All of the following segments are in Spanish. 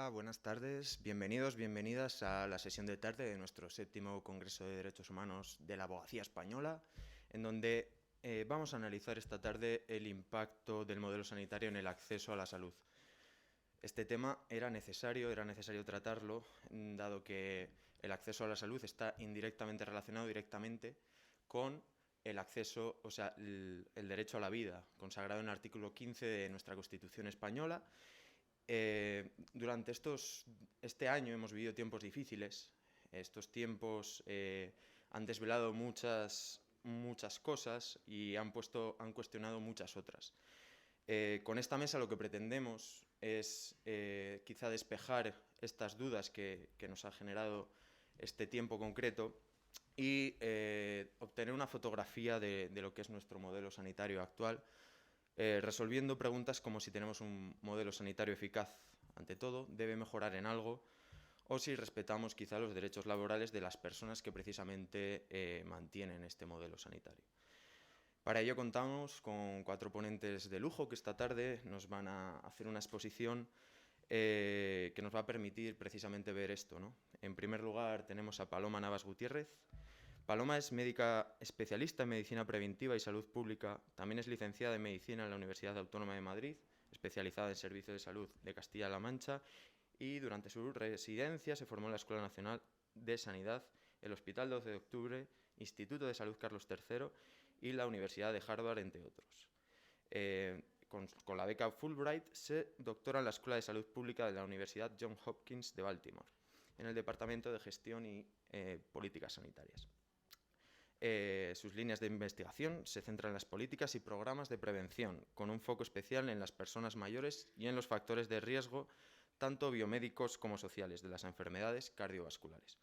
Hola, buenas tardes. Bienvenidos, bienvenidas a la sesión de tarde de nuestro 7º Congreso de Derechos Humanos de la Abogacía Española, en donde vamos a analizar esta tarde el impacto del modelo sanitario en el acceso a la salud. Este tema era necesario tratarlo, dado que el acceso a la salud está indirectamente relacionado directamente con el acceso, o sea, el derecho a la vida, consagrado en el artículo 15 de nuestra Constitución española. Durante este año hemos vivido tiempos difíciles. Estos tiempos han desvelado muchas cosas y han cuestionado muchas otras. Con esta mesa lo que pretendemos es quizá despejar estas dudas que nos ha generado este tiempo concreto y obtener una fotografía de lo que es nuestro modelo sanitario actual, resolviendo preguntas como si tenemos un modelo sanitario eficaz, ante todo, debe mejorar en algo, o si respetamos quizá los derechos laborales de las personas que precisamente mantienen este modelo sanitario. Para ello contamos con 4 ponentes de lujo que esta tarde nos van a hacer una exposición que nos va a permitir precisamente ver esto, ¿no? En primer lugar tenemos a Paloma Navas Gutiérrez. Paloma es médica especialista en medicina preventiva y salud pública, también es licenciada en medicina en la Universidad Autónoma de Madrid, especializada en servicios de salud de Castilla-La Mancha, y durante su residencia se formó en la Escuela Nacional de Sanidad, el Hospital 12 de Octubre, Instituto de Salud Carlos III y la Universidad de Harvard, entre otros. Con la beca Fulbright se doctora en la Escuela de Salud Pública de la Universidad Johns Hopkins de Baltimore, en el Departamento de Gestión y Políticas Sanitarias. Sus líneas de investigación se centran en las políticas y programas de prevención, con un foco especial en las personas mayores y en los factores de riesgo, tanto biomédicos como sociales, de las enfermedades cardiovasculares.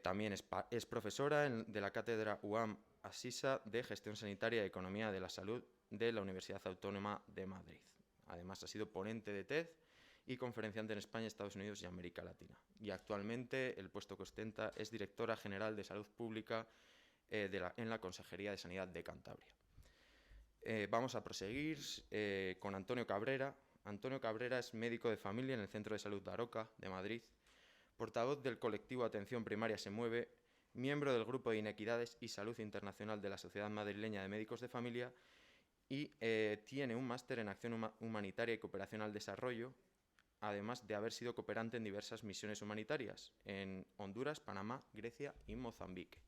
También es profesora de la Cátedra UAM Asisa de Gestión Sanitaria y Economía de la Salud de la Universidad Autónoma de Madrid. Además, ha sido ponente de TED y conferenciante en España, Estados Unidos y América Latina. Y actualmente el puesto que ostenta es directora general de Salud Pública en la Consejería de Sanidad de Cantabria. Vamos a proseguir con Antonio Cabrera. Antonio Cabrera es médico de familia en el Centro de Salud de Aroca, de Madrid, portavoz del colectivo Atención Primaria Se Mueve, miembro del Grupo de Inequidades y Salud Internacional de la Sociedad Madrileña de Médicos de Familia y tiene un máster en Acción Humanitaria y Cooperación al Desarrollo, además de haber sido cooperante en diversas misiones humanitarias en Honduras, Panamá, Grecia y Mozambique.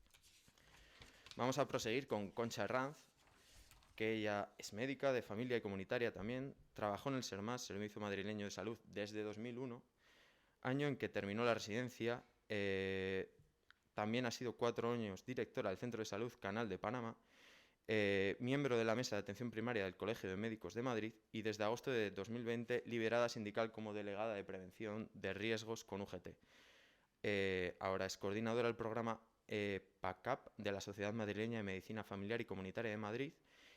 Vamos a proseguir con Concha Herranz, que ella es médica de familia y comunitaria también, trabajó en el SERMAS, Servicio Madrileño de Salud, desde 2001, año en que terminó la residencia. También ha sido 4 años directora del Centro de Salud Canal de Panamá, miembro de la Mesa de Atención Primaria del Colegio de Médicos de Madrid y desde agosto de 2020 liberada sindical como delegada de prevención de riesgos con UGT. Ahora es coordinadora del programa PACAP de la Sociedad Madrileña de Medicina Familiar y Comunitaria de Madrid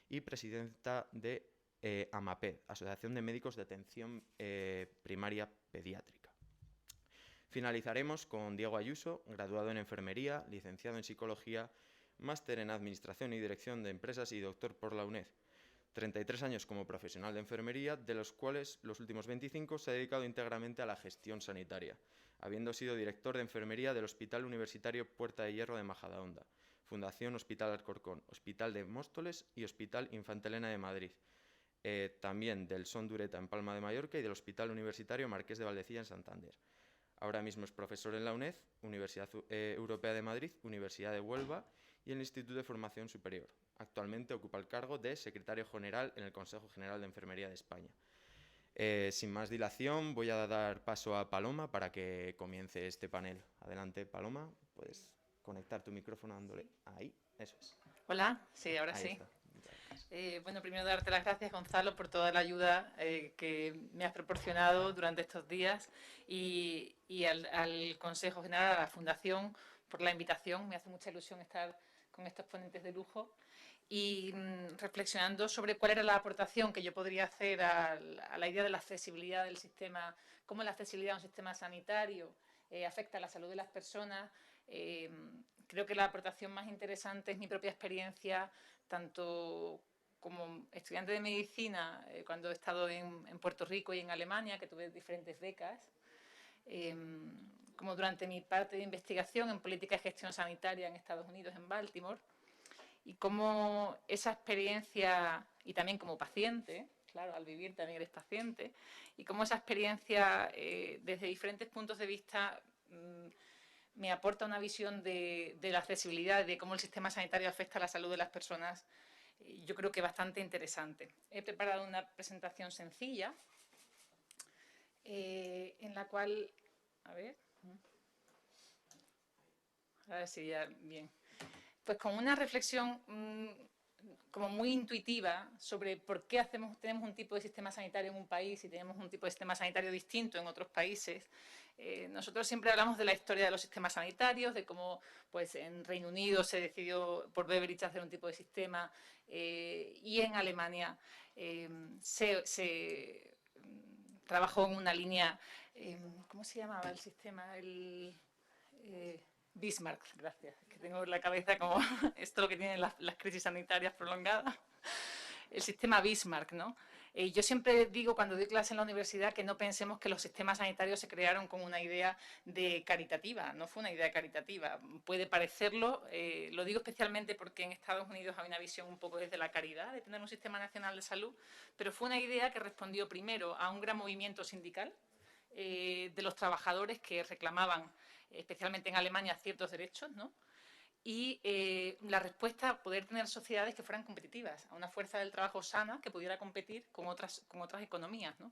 y presidenta de AMAPED, Asociación de Médicos de Atención Primaria Pediátrica. Finalizaremos con Diego Ayuso, graduado en Enfermería, licenciado en Psicología, máster en Administración y Dirección de Empresas y doctor por la UNED. 33 años como profesional de enfermería, de los cuales los últimos 25 se ha dedicado íntegramente a la gestión sanitaria, habiendo sido director de enfermería del Hospital Universitario Puerta de Hierro de Majadahonda, Fundación Hospital Alcorcón, Hospital de Móstoles y Hospital Infanta Elena de Madrid. También del Son Dureta en Palma de Mallorca y del Hospital Universitario Marqués de Valdecilla en Santander. Ahora mismo es profesor en la UNED, Universidad Europea de Madrid, Universidad de Huelva y el Instituto de Formación Superior. Actualmente ocupa el cargo de secretario general en el Consejo General de Enfermería de España. Sin más dilación, voy a dar paso a Paloma para que comience este panel. Adelante, Paloma, puedes conectar tu micrófono dándole ahí, eso es. Hola, sí, ahora Ahí sí. está. Bueno, primero darte las gracias, Gonzalo, por toda la ayuda que me has proporcionado durante estos días y al Consejo General, a la Fundación, por la invitación. Me hace mucha ilusión estar con estos ponentes de lujo y reflexionando sobre cuál era la aportación que yo podría hacer a la idea de la accesibilidad del sistema, cómo la accesibilidad a un sistema sanitario afecta a la salud de las personas. Creo que la aportación más interesante es mi propia experiencia, tanto como estudiante de medicina, cuando he estado en Puerto Rico y en Alemania, que tuve diferentes becas, como durante mi parte de investigación en política de gestión sanitaria en Estados Unidos, en Baltimore, y cómo esa experiencia, y también como paciente, claro, al vivir también eres paciente, y cómo esa experiencia desde diferentes puntos de vista me aporta una visión de la accesibilidad, de cómo el sistema sanitario afecta a la salud de las personas, yo creo que bastante interesante. He preparado una presentación sencilla en la cual, a ver si ya, bien, pues con una reflexión como muy intuitiva sobre por qué tenemos un tipo de sistema sanitario en un país y tenemos un tipo de sistema sanitario distinto en otros países. Nosotros siempre hablamos de la historia de los sistemas sanitarios, de cómo pues, en Reino Unido se decidió por Beveridge hacer un tipo de sistema y en Alemania se trabajó en una línea, ¿cómo se llamaba el sistema? Bismarck, gracias, que tengo en la cabeza como esto lo que tienen las crisis sanitarias prolongadas, el sistema Bismarck, ¿no? Yo siempre digo cuando doy clase en la universidad que no pensemos que los sistemas sanitarios se crearon con una idea de caritativa, no fue una idea caritativa, puede parecerlo, lo digo especialmente porque en Estados Unidos hay una visión un poco desde la caridad de tener un sistema nacional de salud, pero fue una idea que respondió primero a un gran movimiento sindical de los trabajadores que reclamaban especialmente en Alemania, ciertos derechos, ¿no? Y la respuesta, poder tener sociedades que fueran competitivas, a una fuerza del trabajo sana que pudiera competir con otras economías, ¿no?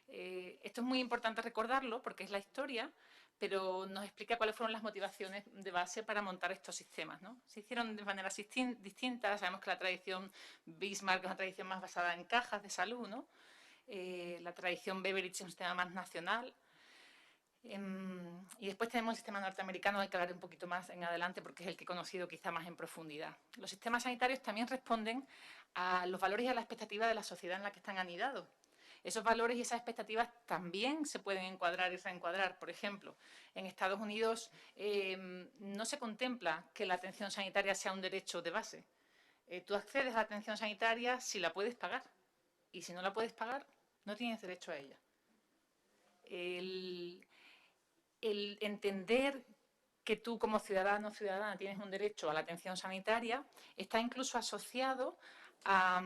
Esto es muy importante recordarlo porque es la historia, pero nos explica cuáles fueron las motivaciones de base para montar estos sistemas, ¿no? Se hicieron de maneras distintas, sabemos que la tradición Bismarck es una tradición más basada en cajas de salud, ¿no? La tradición Beveridge es un sistema más nacional, y después tenemos el sistema norteamericano, del que hablaré un poquito más en adelante porque es el que he conocido quizá más en profundidad. Los sistemas sanitarios también responden a los valores y a la expectativa de la sociedad en la que están anidados. Esos valores y esas expectativas también se pueden encuadrar y reencuadrar. Por ejemplo, en Estados Unidos no se contempla que la atención sanitaria sea un derecho de base. Tú accedes a la atención sanitaria si la puedes pagar y si no la puedes pagar no tienes derecho a ella. El entender que tú como ciudadano o ciudadana tienes un derecho a la atención sanitaria está incluso asociado a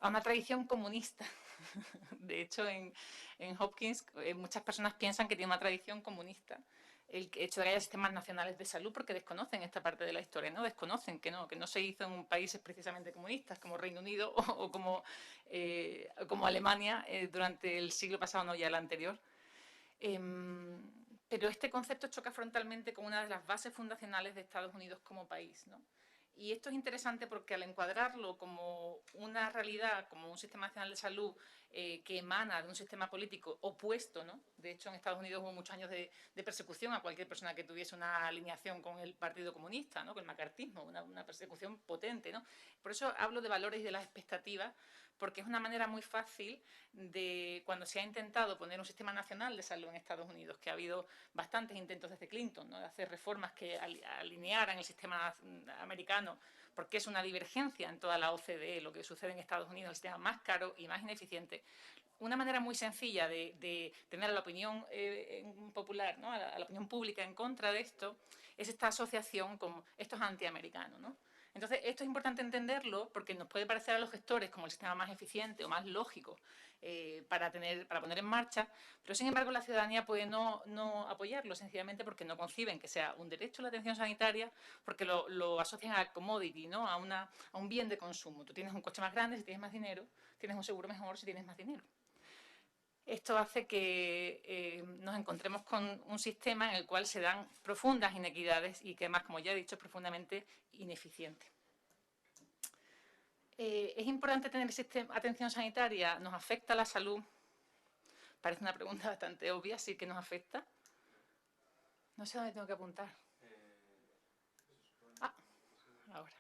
una tradición comunista. De hecho, en Hopkins muchas personas piensan que tiene una tradición comunista el hecho de que haya sistemas nacionales de salud porque desconocen esta parte de la historia, ¿no? Desconocen que no se hizo en países precisamente comunistas como Reino Unido o como Alemania durante el siglo pasado, no ya el anterior. Pero este concepto choca frontalmente con una de las bases fundacionales de Estados Unidos como país, ¿no? Y esto es interesante porque al encuadrarlo como una realidad, como un sistema nacional de salud que emana de un sistema político opuesto, ¿no? De hecho, en Estados Unidos hubo muchos años de persecución a cualquier persona que tuviese una alineación con el Partido Comunista, ¿no? Con el macartismo, una persecución potente, ¿no? Por eso hablo de valores y de las expectativas, porque es una manera muy fácil de, cuando se ha intentado poner un sistema nacional de salud en Estados Unidos, que ha habido bastantes intentos desde Clinton, ¿no? De hacer reformas que alinearan el sistema americano, porque es una divergencia en toda la OCDE, lo que sucede en Estados Unidos, el sistema más caro y más ineficiente. Una manera muy sencilla de tener a la opinión popular, ¿no? a la opinión pública en contra de esto, es esta asociación con estos antiamericanos, ¿no? Entonces, esto es importante entenderlo porque nos puede parecer a los gestores como el sistema más eficiente o más lógico para poner en marcha, pero sin embargo la ciudadanía puede no apoyarlo sencillamente porque no conciben que sea un derecho a la atención sanitaria, porque lo asocian a commodity, ¿no? a un bien de consumo. Tú tienes un coche más grande si tienes más dinero, tienes un seguro mejor si tienes más dinero. Esto hace que nos encontremos con un sistema en el cual se dan profundas inequidades y que además, como ya he dicho, es profundamente ineficiente. ¿Es importante tener atención sanitaria? ¿Nos afecta la salud? Parece una pregunta bastante obvia, sí que nos afecta. No sé dónde tengo que apuntar. Ahora.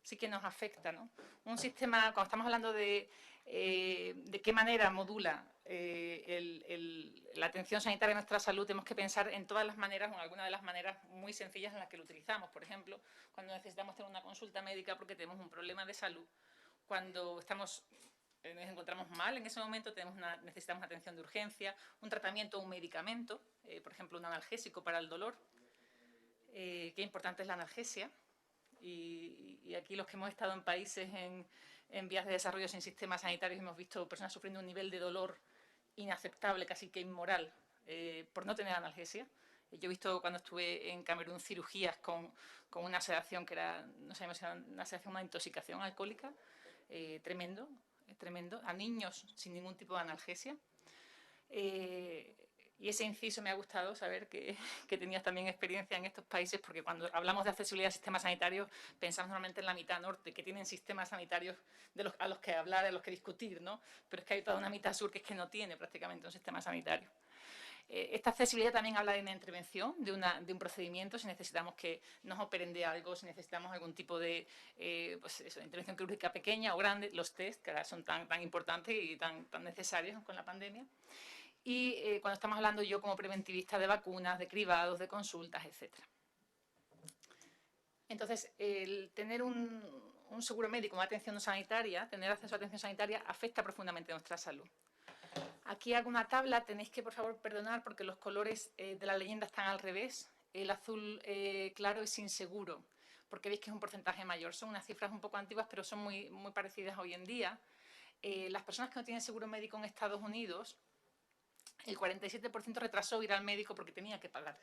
sí que nos afecta, ¿no? Un sistema, cuando estamos hablando de qué manera modula la atención sanitaria de nuestra salud, tenemos que pensar en todas las maneras o en alguna de las maneras muy sencillas en las que lo utilizamos. Por ejemplo, cuando necesitamos tener una consulta médica porque tenemos un problema de salud, cuando nos encontramos mal en ese momento, necesitamos atención de urgencia, un tratamiento o un medicamento, por ejemplo, un analgésico para el dolor. Qué importante es la analgesia. Y aquí los que hemos estado en países en vías de desarrollo sin sistemas sanitarios hemos visto personas sufriendo un nivel de dolor inaceptable, casi que inmoral, por no tener analgesia. Yo he visto cuando estuve en Camerún cirugías con una sedación que era, no sabemos si era una sedación, una intoxicación alcohólica, tremendo, tremendo, a niños sin ningún tipo de analgesia. Y ese inciso me ha gustado saber que tenías también experiencia en estos países, porque cuando hablamos de accesibilidad a sistemas sanitarios pensamos normalmente en la mitad norte, que tienen sistemas sanitarios a los que hablar, a los que discutir, ¿no? Pero es que hay toda una mitad sur que es que no tiene prácticamente un sistema sanitario. Esta accesibilidad también habla de una intervención, de un procedimiento, si necesitamos que nos operen de algo, si necesitamos algún tipo de intervención quirúrgica pequeña o grande, los test, que ahora son tan importantes y tan necesarios con la pandemia. Y cuando estamos hablando yo como preventivista de vacunas, de cribados, de consultas, etc. Entonces, el tener un seguro médico, una atención sanitaria, tener acceso a atención sanitaria, afecta profundamente a nuestra salud. Aquí hago una tabla, tenéis que, por favor, perdonar porque los colores de la leyenda están al revés. El azul claro es inseguro, porque veis que es un porcentaje mayor. Son unas cifras un poco antiguas, pero son muy parecidas hoy en día. Las personas que no tienen seguro médico en Estados Unidos, el 47% retrasó ir al médico porque tenía que pagar.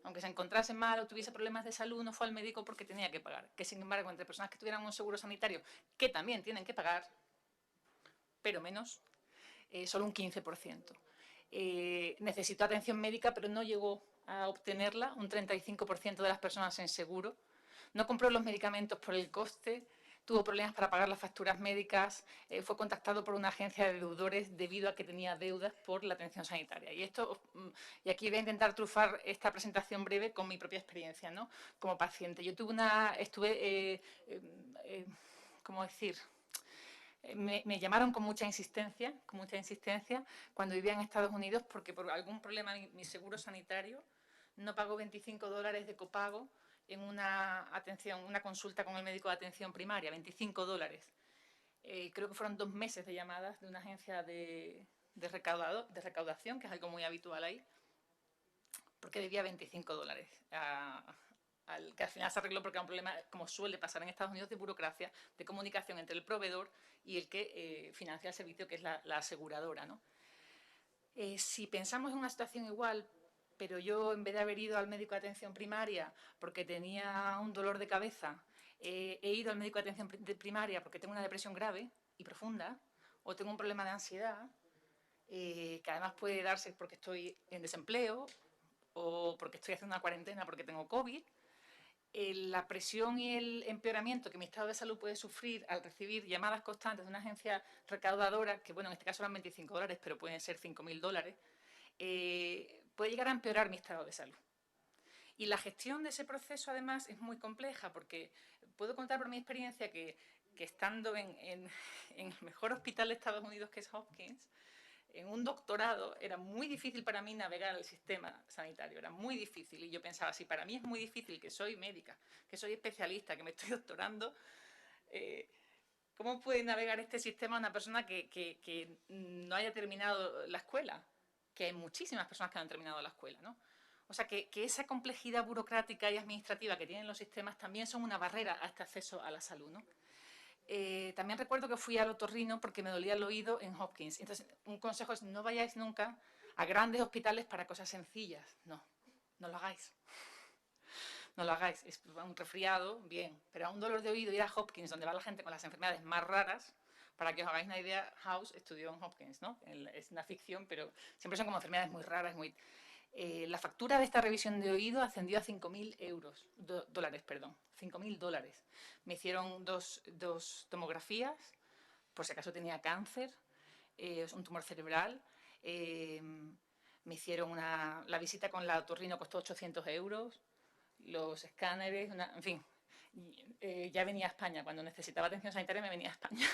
Aunque se encontrase mal o tuviese problemas de salud, no fue al médico porque tenía que pagar. Que sin embargo, entre personas que tuvieran un seguro sanitario, que también tienen que pagar, pero menos, solo un 15%. Necesitó atención médica, pero no llegó a obtenerla, un 35% de las personas en seguro. No compró los medicamentos por el coste, tuvo problemas para pagar las facturas médicas, fue contactado por una agencia de deudores debido a que tenía deudas por la atención sanitaria. Y aquí voy a intentar trufar esta presentación breve con mi propia experiencia, ¿no? Como paciente. Yo ¿cómo decir? Me llamaron con mucha insistencia, cuando vivía en Estados Unidos, porque por algún problema mi seguro sanitario no pagó $25 de copago en una consulta con el médico de atención primaria, $25. Creo que fueron 2 meses de llamadas de una agencia de recaudación, que es algo muy habitual ahí, porque debía $25. Que al final se arregló porque era un problema, como suele pasar en Estados Unidos, de burocracia, de comunicación entre el proveedor y el que financia el servicio, que es la aseguradora, ¿no? Si pensamos en una situación igual, pero yo en vez de haber ido al médico de atención primaria porque tenía un dolor de cabeza, he ido al médico de atención primaria porque tengo una depresión grave y profunda, o tengo un problema de ansiedad, que además puede darse porque estoy en desempleo o porque estoy haciendo una cuarentena porque tengo COVID, la presión y el empeoramiento que mi estado de salud puede sufrir al recibir llamadas constantes de una agencia recaudadora, que bueno, en este caso eran $25, pero pueden ser $5.000, puede llegar a empeorar mi estado de salud. Y la gestión de ese proceso, además, es muy compleja, porque puedo contar por mi experiencia que estando en el mejor hospital de Estados Unidos, que es Hopkins, en un doctorado era muy difícil para mí navegar el sistema sanitario, era muy difícil. Y yo pensaba, si para mí es muy difícil, que soy médica, que soy especialista, que me estoy doctorando, ¿cómo puede navegar este sistema una persona que no haya terminado la escuela? Que hay muchísimas personas que no han terminado la escuela, ¿no? O sea, que esa complejidad burocrática y administrativa que tienen los sistemas también son una barrera a este acceso a la salud, ¿no? También recuerdo que fui al otorrino porque me dolía el oído en Hopkins. Entonces, un consejo es no vayáis nunca a grandes hospitales para cosas sencillas. No lo hagáis. No lo hagáis. Es un resfriado, bien. Pero a un dolor de oído ir a Hopkins, donde va la gente con las enfermedades más raras, para que os hagáis una idea, House estudió en Hopkins, ¿no? Es una ficción, pero siempre son como enfermedades muy raras, muy... la factura de esta revisión de oído ascendió a $5.000, perdón, $5.000. Me hicieron dos tomografías, por si acaso tenía cáncer, un tumor cerebral. Me hicieron la visita con la otorrino costó 800 euros, los escáneres, en fin. ya venía a España. Cuando necesitaba atención sanitaria me venía a España.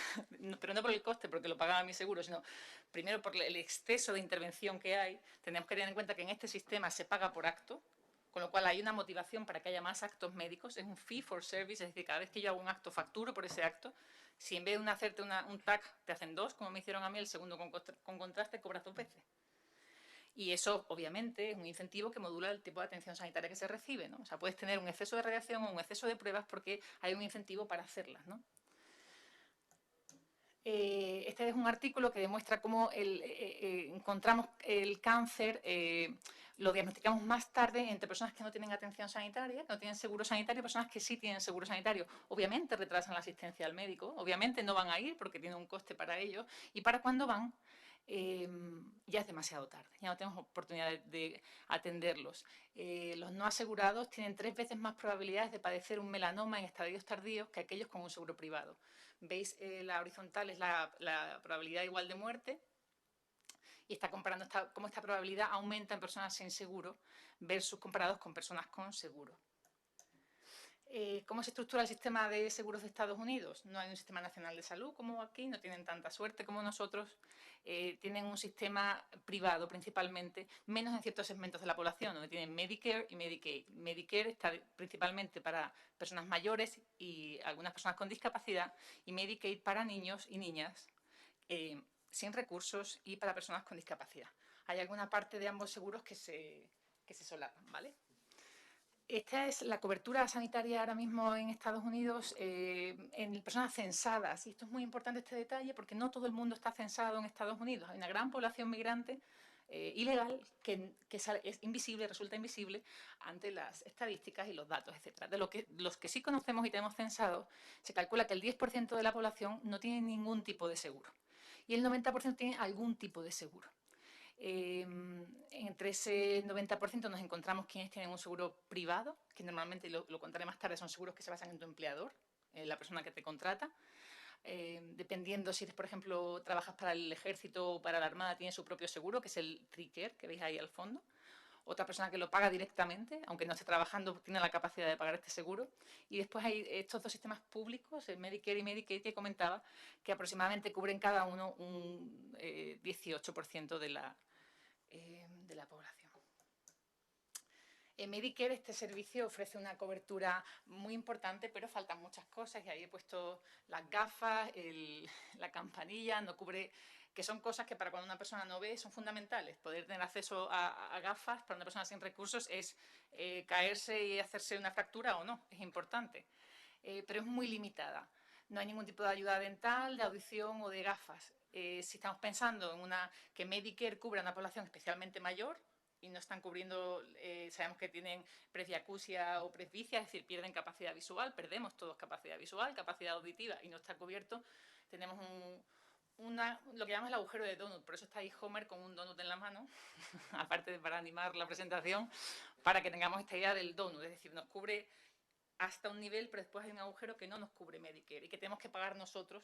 Pero no por el coste, porque lo pagaba mi seguro, sino primero por el exceso de intervención que hay. Tenemos que tener en cuenta que en este sistema se paga por acto, con lo cual hay una motivación para que haya más actos médicos. Es un fee for service, es decir, cada vez que yo hago un acto facturo por ese acto. Si en vez de hacerte un TAC te hacen dos, como me hicieron a mí, el segundo con contraste, cobras 2 veces. Y eso, obviamente, es un incentivo que modula el tipo de atención sanitaria que se recibe, ¿no? O sea, puedes tener un exceso de radiación o un exceso de pruebas porque hay un incentivo para hacerlas, ¿no? Este es un artículo que demuestra cómo encontramos el cáncer, lo diagnosticamos más tarde entre personas que no tienen atención sanitaria, que no tienen seguro sanitario, y personas que sí tienen seguro sanitario. Obviamente retrasan la asistencia al médico, obviamente no van a ir porque tiene un coste para ellos, y para cuando van, ya es demasiado tarde, ya no tenemos oportunidad de atenderlos. Los no asegurados tienen 3 veces más probabilidades de padecer un melanoma en estadios tardíos que aquellos con un seguro privado. ¿Veis? La horizontal es la probabilidad igual de muerte y está comparando cómo esta probabilidad aumenta en personas sin seguro versus comparados con personas con seguro. ¿Cómo se estructura el sistema de seguros de Estados Unidos? No hay un sistema nacional de salud como aquí, no tienen tanta suerte como nosotros. Tienen un sistema privado principalmente, menos en ciertos segmentos de la población, donde tienen Medicare y Medicaid. Medicare está principalmente para personas mayores y algunas personas con discapacidad, y Medicaid para niños y niñas sin recursos y para personas con discapacidad. Hay alguna parte de ambos seguros que se solapan, ¿vale? Esta es la cobertura sanitaria ahora mismo en Estados Unidos en personas censadas. Y esto es muy importante, este detalle, porque no todo el mundo está censado en Estados Unidos. Hay una gran población migrante ilegal que es invisible, resulta invisible ante las estadísticas y los datos, etc. De los que sí conocemos y tenemos censados, se calcula que el 10% de la población no tiene ningún tipo de seguro. Y el 90% tiene algún tipo de seguro. Entre ese 90% nos encontramos quienes tienen un seguro privado, que normalmente, lo contaré más tarde, son seguros que se basan en tu empleador, la persona que te contrata. Dependiendo si eres, por ejemplo, trabajas para el ejército o para la armada, tiene su propio seguro, que es el TRICARE, que veis ahí al fondo. Otra persona que lo paga directamente, aunque no esté trabajando, tiene la capacidad de pagar este seguro. Y después hay estos dos sistemas públicos, el Medicare y Medicaid, que comentaba, que aproximadamente cubren cada uno un 18% de la población. En Medicare este servicio ofrece una cobertura muy importante, pero faltan muchas cosas, y ahí he puesto las gafas, la campanilla, no cubre, que son cosas que para cuando una persona no ve son fundamentales. Poder tener acceso a gafas para una persona sin recursos es caerse y hacerse una fractura o no, es importante, pero es muy limitada. No hay ningún tipo de ayuda dental, de audición o de gafas. Si estamos pensando en que Medicare cubra a una población especialmente mayor y no están cubriendo, sabemos que tienen presbiacusia o presbicia, es decir, pierden capacidad visual, perdemos todos capacidad visual, capacidad auditiva y no está cubierto, tenemos lo que llamamos el agujero de donut, por eso está ahí Homer con un donut en la mano, aparte de para animar la presentación, para que tengamos esta idea del donut, es decir, nos cubre hasta un nivel, pero después hay un agujero que no nos cubre Medicare y que tenemos que pagar nosotros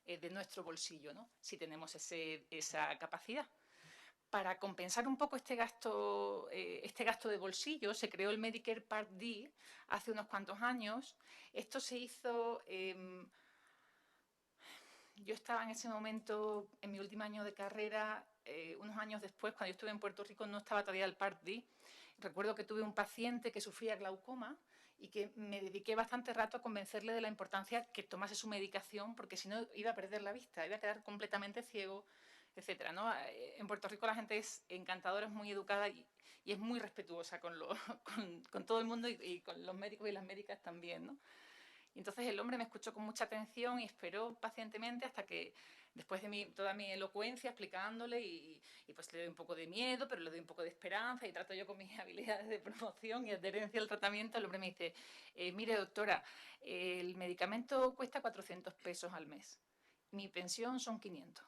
de nuestro bolsillo, ¿no? Si tenemos esa capacidad. Para compensar un poco este gasto de bolsillo, se creó el Medicare Part D hace unos cuantos años. Esto se hizo, yo estaba en ese momento, en mi último año de carrera, unos años después, cuando yo estuve en Puerto Rico, no estaba todavía el Part D. Recuerdo que tuve un paciente que sufría glaucoma y que me dediqué bastante rato a convencerle de la importancia que tomase su medicación, porque si no iba a perder la vista, iba a quedar completamente ciego, etcétera, ¿no? En Puerto Rico la gente es encantadora, es muy educada y es muy respetuosa con todo el mundo y con los médicos y las médicas también, ¿no? Y entonces el hombre me escuchó con mucha atención y esperó pacientemente hasta que, después de toda mi elocuencia explicándole, y pues le doy un poco de miedo, pero le doy un poco de esperanza y trato yo con mis habilidades de promoción y adherencia al tratamiento, el hombre me dice, mire doctora, el medicamento cuesta 400 pesos al mes, mi pensión son 500.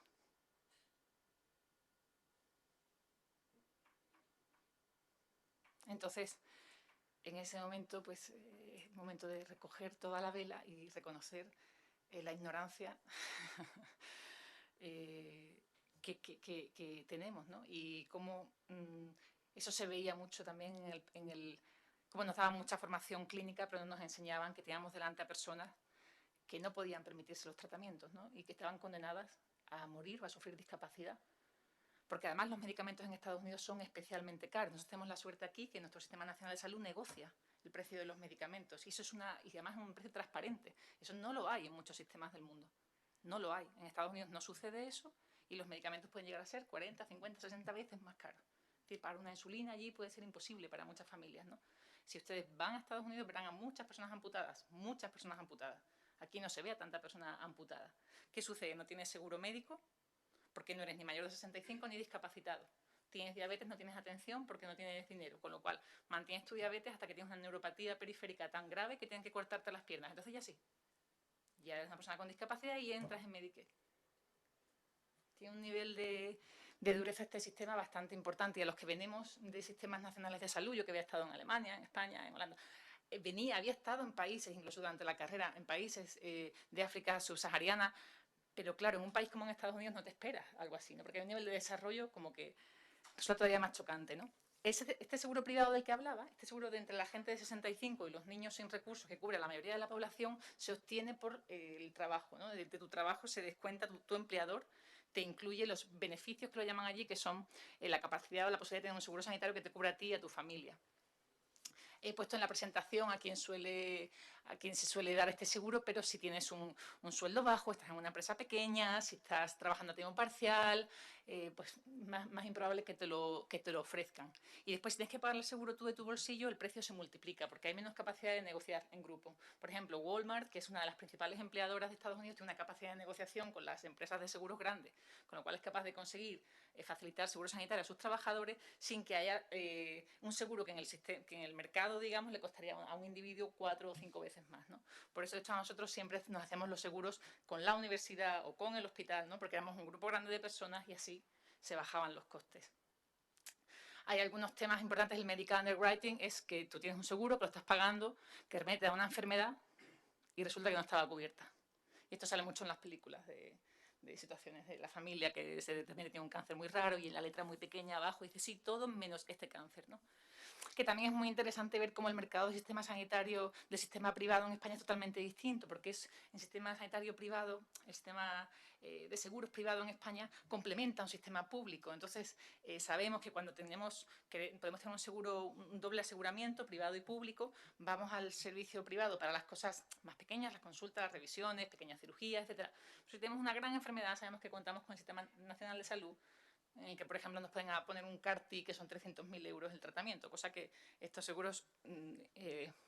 Entonces, en ese momento, pues es momento de recoger toda la vela y reconocer la ignorancia que tenemos, ¿no? Y cómo eso se veía mucho también como nos daban mucha formación clínica, pero nos enseñaban que teníamos delante a personas que no podían permitirse los tratamientos, ¿no? Y que estaban condenadas a morir o a sufrir discapacidad. Porque además los medicamentos en Estados Unidos son especialmente caros. Nosotros tenemos la suerte aquí que nuestro Sistema Nacional de Salud negocia el precio de los medicamentos. Y eso es y además es un precio transparente. Eso no lo hay en muchos sistemas del mundo. No lo hay. En Estados Unidos no sucede eso y los medicamentos pueden llegar a ser 40, 50, 60 veces más caros. Es decir, para una insulina allí puede ser imposible para muchas familias, ¿no? Si ustedes van a Estados Unidos verán a muchas personas amputadas, muchas personas amputadas. Aquí no se ve a tanta persona amputada. ¿Qué sucede? No tienes seguro médico porque no eres ni mayor de 65 ni discapacitado. Tienes diabetes, no tienes atención porque no tienes dinero, con lo cual mantienes tu diabetes hasta que tienes una neuropatía periférica tan grave que tienen que cortarte las piernas. Entonces ya sí, ya eres una persona con discapacidad y entras en Medicare. Tiene un nivel de dureza este sistema bastante importante y a los que venimos de sistemas nacionales de salud, yo que había estado en Alemania, en España, en Holanda, había estado en países, incluso durante la carrera, en países de África subsahariana, pero claro, en un país como en Estados Unidos no te esperas algo así, ¿no? Porque hay un nivel de desarrollo como que resulta todavía más chocante, ¿no? Este seguro privado del que hablaba, este seguro de entre la gente de 65 y los niños sin recursos que cubre a la mayoría de la población, se obtiene por el trabajo, ¿no? De tu trabajo se descuenta tu empleador, te incluye los beneficios que lo llaman allí, que son la capacidad o la posibilidad de tener un seguro sanitario que te cubra a ti y a tu familia. He puesto en la presentación a quien se suele dar este seguro, pero si tienes un sueldo bajo, estás en una empresa pequeña, si estás trabajando a tiempo parcial, pues más improbable que te lo ofrezcan. Y después, si tienes que pagar el seguro tú de tu bolsillo, el precio se multiplica porque hay menos capacidad de negociar en grupo. Por ejemplo, Walmart, que es una de las principales empleadoras de Estados Unidos, tiene una capacidad de negociación con las empresas de seguros grandes, con lo cual es capaz de conseguir facilitar seguro sanitario a sus trabajadores sin que haya un seguro que en el mercado, digamos, le costaría a un individuo 4 o 5 veces más, ¿no? Por eso, de hecho, nosotros siempre nos hacemos los seguros con la universidad o con el hospital, ¿no? Porque éramos un grupo grande de personas y así se bajaban los costes. Hay algunos temas importantes del medical underwriting, es que tú tienes un seguro que lo estás pagando, que remete a una enfermedad y resulta que no estaba cubierta. Y esto sale mucho en las películas de situaciones de la familia que se determina que tiene un cáncer muy raro y en la letra muy pequeña abajo dice sí, todo menos este cáncer, ¿no? Que también es muy interesante ver cómo el mercado del sistema sanitario, del sistema privado en España es totalmente distinto, porque es el sistema sanitario privado, el sistema de seguros privado en España complementa un sistema público. Entonces, sabemos que cuando podemos tener un seguro, un doble aseguramiento privado y público, vamos al servicio privado para las cosas más pequeñas, las consultas, las revisiones, pequeñas cirugías, etc. Si tenemos una gran enfermedad, sabemos que contamos con el Sistema Nacional de Salud, que por ejemplo nos pueden poner un CAR-T que son 300.000 euros el tratamiento, cosa que estos seguros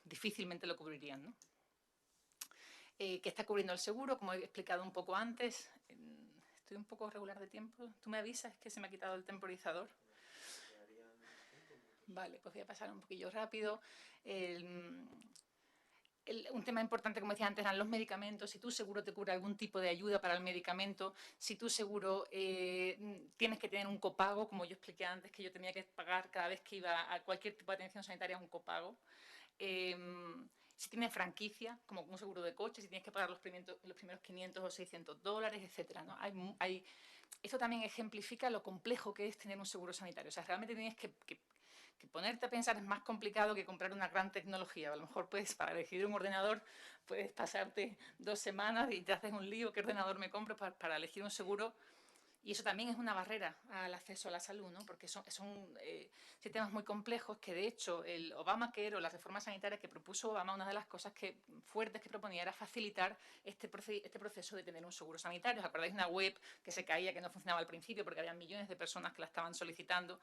difícilmente lo cubrirían, ¿no? ¿Qué está cubriendo el seguro? Como he explicado un poco antes, estoy un poco regular de tiempo. ¿Tú me avisas? Es que se me ha quitado el temporizador. Vale, pues voy a pasar un poquillo rápido. Un tema importante, como decía antes, eran los medicamentos. Si tu seguro te cubre algún tipo de ayuda para el medicamento, si tu seguro tienes que tener un copago, como yo expliqué antes, que yo tenía que pagar cada vez que iba a cualquier tipo de atención sanitaria un copago. Si tienes franquicia, como un seguro de coche, si tienes que pagar los primeros 500 o 600 dólares, etc. ¿no? Esto también ejemplifica lo complejo que es tener un seguro sanitario. O sea, realmente tienes que ponerte a pensar es más complicado que comprar una gran tecnología. A lo mejor para elegir un ordenador puedes pasarte 2 semanas y te haces un lío, ¿qué ordenador me compro para elegir un seguro? Y eso también es una barrera al acceso a la salud, ¿no? Porque son sistemas muy complejos que, de hecho, el Obamacare o la reforma sanitaria que propuso Obama, una de las cosas fuertes que proponía era facilitar este proceso de tener un seguro sanitario. ¿Os acordáis de una web que se caía, que no funcionaba al principio porque había millones de personas que la estaban solicitando?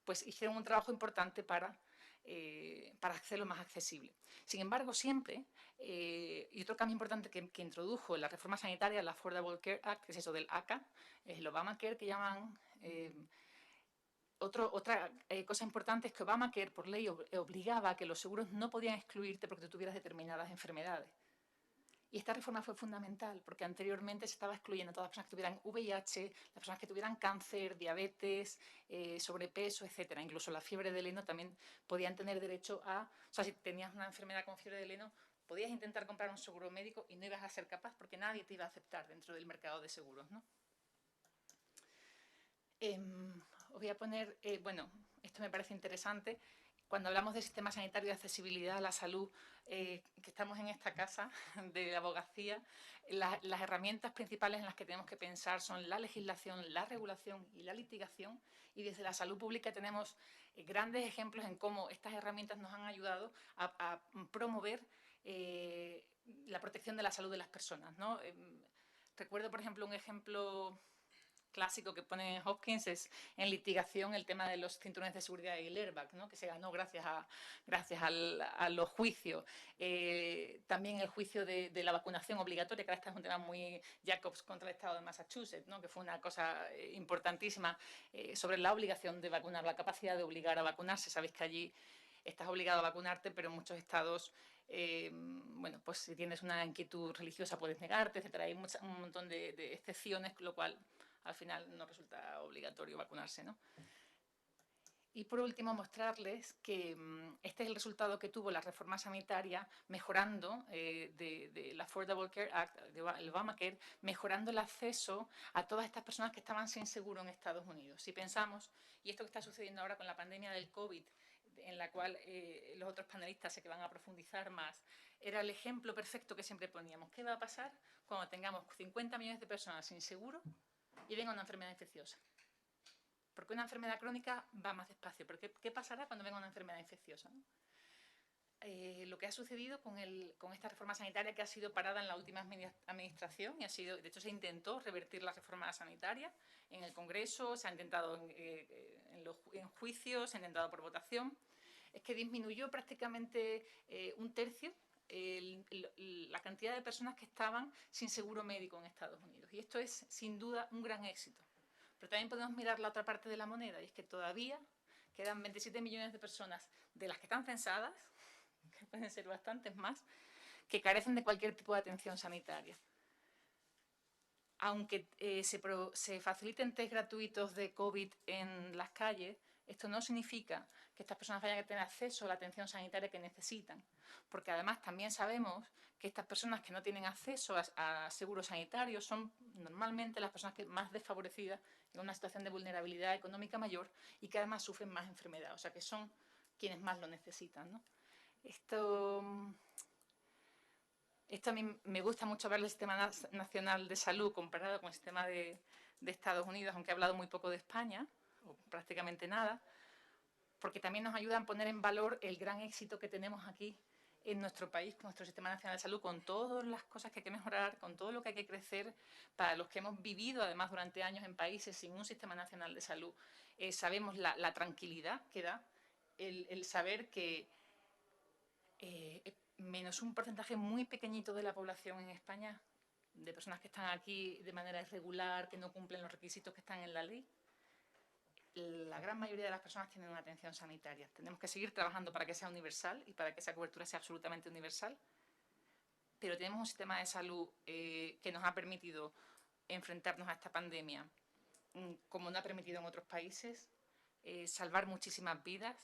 Pues hicieron un trabajo importante para hacerlo más accesible. Sin embargo, siempre, y otro cambio importante que introdujo en la reforma sanitaria, la Affordable Care Act, que es eso del ACA, es el Obamacare que llaman. Otra cosa importante es que Obamacare por ley obligaba a que los seguros no podían excluirte porque tú tuvieras determinadas enfermedades. Y esta reforma fue fundamental porque anteriormente se estaba excluyendo a todas las personas que tuvieran VIH, las personas que tuvieran cáncer, diabetes, sobrepeso, etc. Incluso la fiebre del heno también podían tener derecho a... O sea, si tenías una enfermedad con fiebre del heno, podías intentar comprar un seguro médico y no ibas a ser capaz porque nadie te iba a aceptar dentro del mercado de seguros, ¿no? Os voy a poner... bueno, esto me parece interesante. Cuando hablamos de sistema sanitario y de accesibilidad a la salud, que estamos en esta casa de la abogacía, las herramientas principales en las que tenemos que pensar son la legislación, la regulación y la litigación. Y desde la salud pública tenemos grandes ejemplos en cómo estas herramientas nos han ayudado a promover la protección de la salud de las personas, ¿no? Recuerdo, por ejemplo, un ejemplo clásico que pone Hopkins es en litigación el tema de los cinturones de seguridad y el airbag, ¿no? Que se ganó gracias a los juicios. También el juicio de la vacunación obligatoria, que ahora es un tema muy Jacobs contra el Estado de Massachusetts, ¿no? Que fue una cosa importantísima sobre la obligación de vacunar, la capacidad de obligar a vacunarse. Sabéis que allí estás obligado a vacunarte, pero en muchos estados, bueno, pues si tienes una inquietud religiosa puedes negarte, etcétera. Hay un montón de excepciones, lo cual al final no resulta obligatorio vacunarse, ¿no? Y por último, mostrarles que este es el resultado que tuvo la reforma sanitaria mejorando del Affordable Care Act, el Obamacare, mejorando el acceso a todas estas personas que estaban sin seguro en Estados Unidos. Si pensamos, y esto que está sucediendo ahora con la pandemia del COVID, en la cual los otros panelistas sé que van a profundizar más, era el ejemplo perfecto que siempre poníamos. ¿Qué va a pasar cuando tengamos 50 millones de personas sin seguro y venga una enfermedad infecciosa? Porque una enfermedad crónica va más despacio. Pero ¿qué pasará cuando venga una enfermedad infecciosa, ¿no? Lo que ha sucedido con esta reforma sanitaria, que ha sido parada en la última administración, y de hecho se intentó revertir la reforma sanitaria en el Congreso, se ha intentado en juicios, se ha intentado por votación, es que disminuyó prácticamente un tercio la cantidad de personas que estaban sin seguro médico en Estados Unidos. Y esto es, sin duda, un gran éxito. Pero también podemos mirar la otra parte de la moneda, y es que todavía quedan 27 millones de personas de las que están censadas, que pueden ser bastantes más, que carecen de cualquier tipo de atención sanitaria. Aunque se faciliten test gratuitos de COVID en las calles, esto no significa que estas personas vayan a tener acceso a la atención sanitaria que necesitan, porque además también sabemos que estas personas que no tienen acceso a seguros sanitarios son normalmente las personas más desfavorecidas en una situación de vulnerabilidad económica mayor y que además sufren más enfermedad, o sea que son quienes más lo necesitan, ¿no? Esto a mí me gusta mucho ver el Sistema Nacional de Salud comparado con el sistema de Estados Unidos, aunque he hablado muy poco de España, o prácticamente nada, porque también nos ayuda a poner en valor el gran éxito que tenemos aquí en nuestro país, con nuestro Sistema Nacional de Salud, con todas las cosas que hay que mejorar, con todo lo que hay que crecer, para los que hemos vivido además durante años en países sin un Sistema Nacional de Salud. Sabemos la tranquilidad que da el saber que menos un porcentaje muy pequeñito de la población en España, de personas que están aquí de manera irregular, que no cumplen los requisitos que están en la ley, la gran mayoría de las personas tienen una atención sanitaria. Tenemos que seguir trabajando para que sea universal y para que esa cobertura sea absolutamente universal, pero tenemos un sistema de salud que nos ha permitido enfrentarnos a esta pandemia como no ha permitido en otros países, salvar muchísimas vidas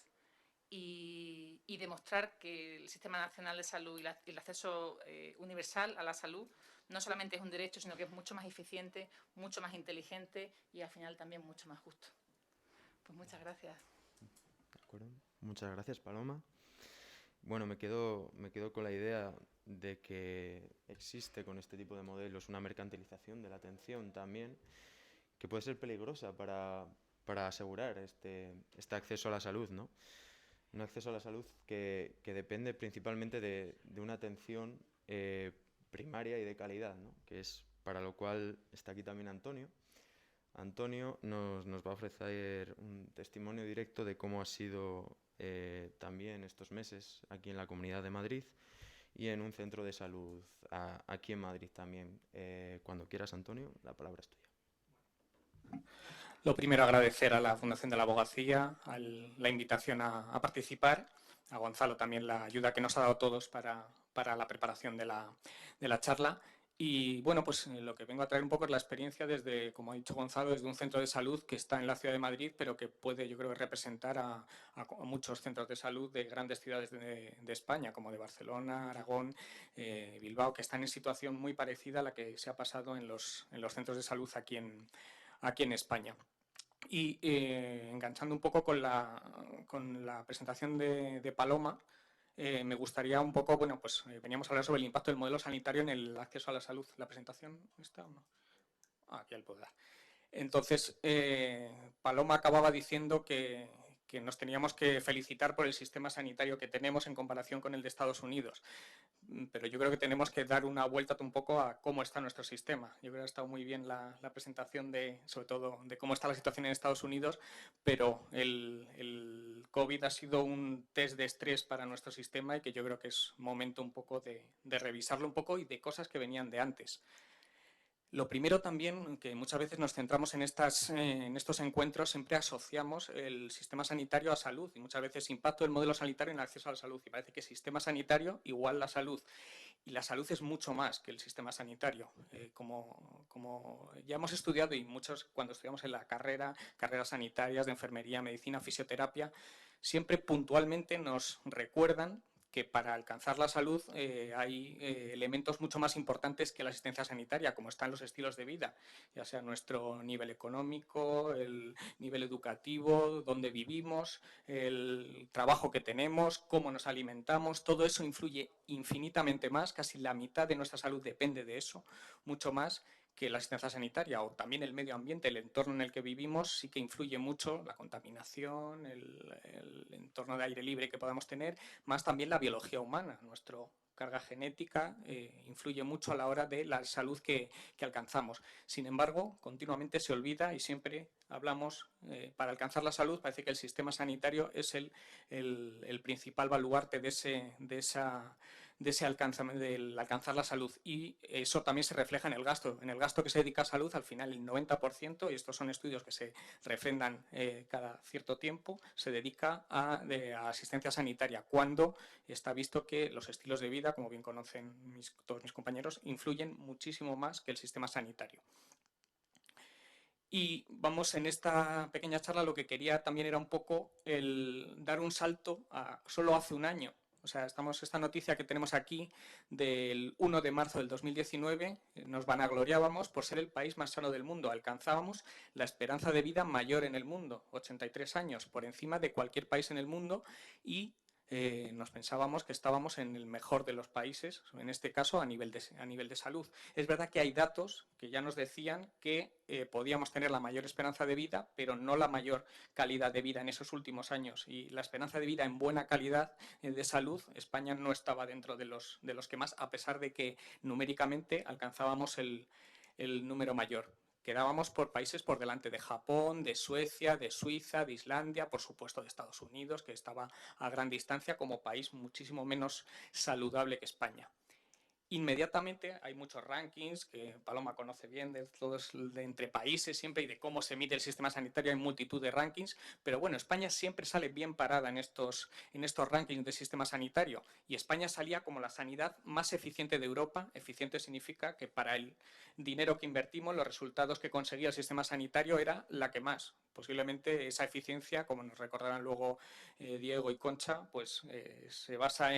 y demostrar que el Sistema Nacional de Salud y el acceso universal a la salud no solamente es un derecho, sino que es mucho más eficiente, mucho más inteligente y al final también mucho más justo. Pues muchas gracias. De acuerdo. Muchas gracias, Paloma. Bueno, me quedo con la idea de que existe con este tipo de modelos una mercantilización de la atención también, que puede ser peligrosa para asegurar este acceso a la salud, ¿no? Un acceso a la salud que depende principalmente de una atención primaria y de calidad, ¿no? Que es para lo cual está aquí también Antonio. Antonio nos va a ofrecer un testimonio directo de cómo ha sido también estos meses aquí en la Comunidad de Madrid y en un centro de salud aquí en Madrid también. Cuando quieras, Antonio, la palabra es tuya. Lo primero, agradecer a la Fundación de la Abogacía la invitación a participar, a Gonzalo también la ayuda que nos ha dado a todos para la preparación de la charla. Y bueno, pues lo que vengo a traer un poco es la experiencia desde, como ha dicho Gonzalo, desde un centro de salud que está en la ciudad de Madrid, pero que puede, yo creo, representar a muchos centros de salud de grandes ciudades de España, como de Barcelona, Aragón, Bilbao, que están en situación muy parecida a la que se ha pasado en los centros de salud aquí en España. Y enganchando un poco con la presentación de Paloma, me gustaría un poco, bueno, pues veníamos a hablar sobre el impacto del modelo sanitario en el acceso a la salud. ¿La presentación está o no? Aquí al puedo dar. Entonces, Paloma acababa diciendo que nos teníamos que felicitar por el sistema sanitario que tenemos en comparación con el de Estados Unidos. Pero yo creo que tenemos que dar una vuelta un poco a cómo está nuestro sistema. Yo creo que ha estado muy bien la presentación sobre todo, de cómo está la situación en Estados Unidos, pero el COVID ha sido un test de estrés para nuestro sistema y que yo creo que es momento un poco de revisarlo un poco y de cosas que venían de antes. Lo primero también, que muchas veces nos centramos en estos encuentros, siempre asociamos el sistema sanitario a salud y muchas veces impacto del modelo sanitario en el acceso a la salud. Y parece que sistema sanitario igual la salud. Y la salud es mucho más que el sistema sanitario. Como ya hemos estudiado y muchos cuando estudiamos en la carreras sanitarias de enfermería, medicina, fisioterapia, siempre puntualmente nos recuerdan que para alcanzar la salud hay elementos mucho más importantes que la asistencia sanitaria, como están los estilos de vida, ya sea nuestro nivel económico, el nivel educativo, dónde vivimos, el trabajo que tenemos, cómo nos alimentamos, todo eso influye infinitamente más, casi la mitad de nuestra salud depende de eso, mucho más que la asistencia sanitaria, o también el medio ambiente, el entorno en el que vivimos, sí que influye mucho la contaminación, el entorno de aire libre que podamos tener, más también la biología humana, nuestra carga genética influye mucho a la hora de la salud que alcanzamos. Sin embargo, continuamente se olvida y siempre hablamos, para alcanzar la salud, parece que el sistema sanitario es el principal baluarte del alcanzar la salud, y eso también se refleja en el gasto que se dedica a salud. Al final el 90%, y estos son estudios que se refrendan cada cierto tiempo, se dedica a asistencia sanitaria, cuando está visto que los estilos de vida, como bien conocen todos mis compañeros, influyen muchísimo más que el sistema sanitario. Y vamos, en esta pequeña charla lo que quería también era un poco el dar un salto a solo hace un año. O sea, esta noticia que tenemos aquí del 1 de marzo del 2019, nos vanagloriábamos por ser el país más sano del mundo. Alcanzábamos la esperanza de vida mayor en el mundo, 83 años, por encima de cualquier país en el mundo, y nos pensábamos que estábamos en el mejor de los países, en este caso a nivel de salud. Es verdad que hay datos que ya nos decían que podíamos tener la mayor esperanza de vida, pero no la mayor calidad de vida en esos últimos años. Y la esperanza de vida en buena calidad de salud, España no estaba dentro de los que más, a pesar de que numéricamente alcanzábamos el número mayor. Quedábamos por países por delante de Japón, de Suecia, de Suiza, de Islandia, por supuesto de Estados Unidos, que estaba a gran distancia como país muchísimo menos saludable que España. Inmediatamente hay muchos rankings que Paloma conoce bien, de todos entre países siempre, y de cómo se mide el sistema sanitario. Hay multitud de rankings, pero bueno, España siempre sale bien parada en estos rankings de sistema sanitario, y España salía como la sanidad más eficiente de Europa. Eficiente significa que para el dinero que invertimos, los resultados que conseguía el sistema sanitario era la que más. Posiblemente esa eficiencia, como nos recordarán luego Diego y Concha, pues se basa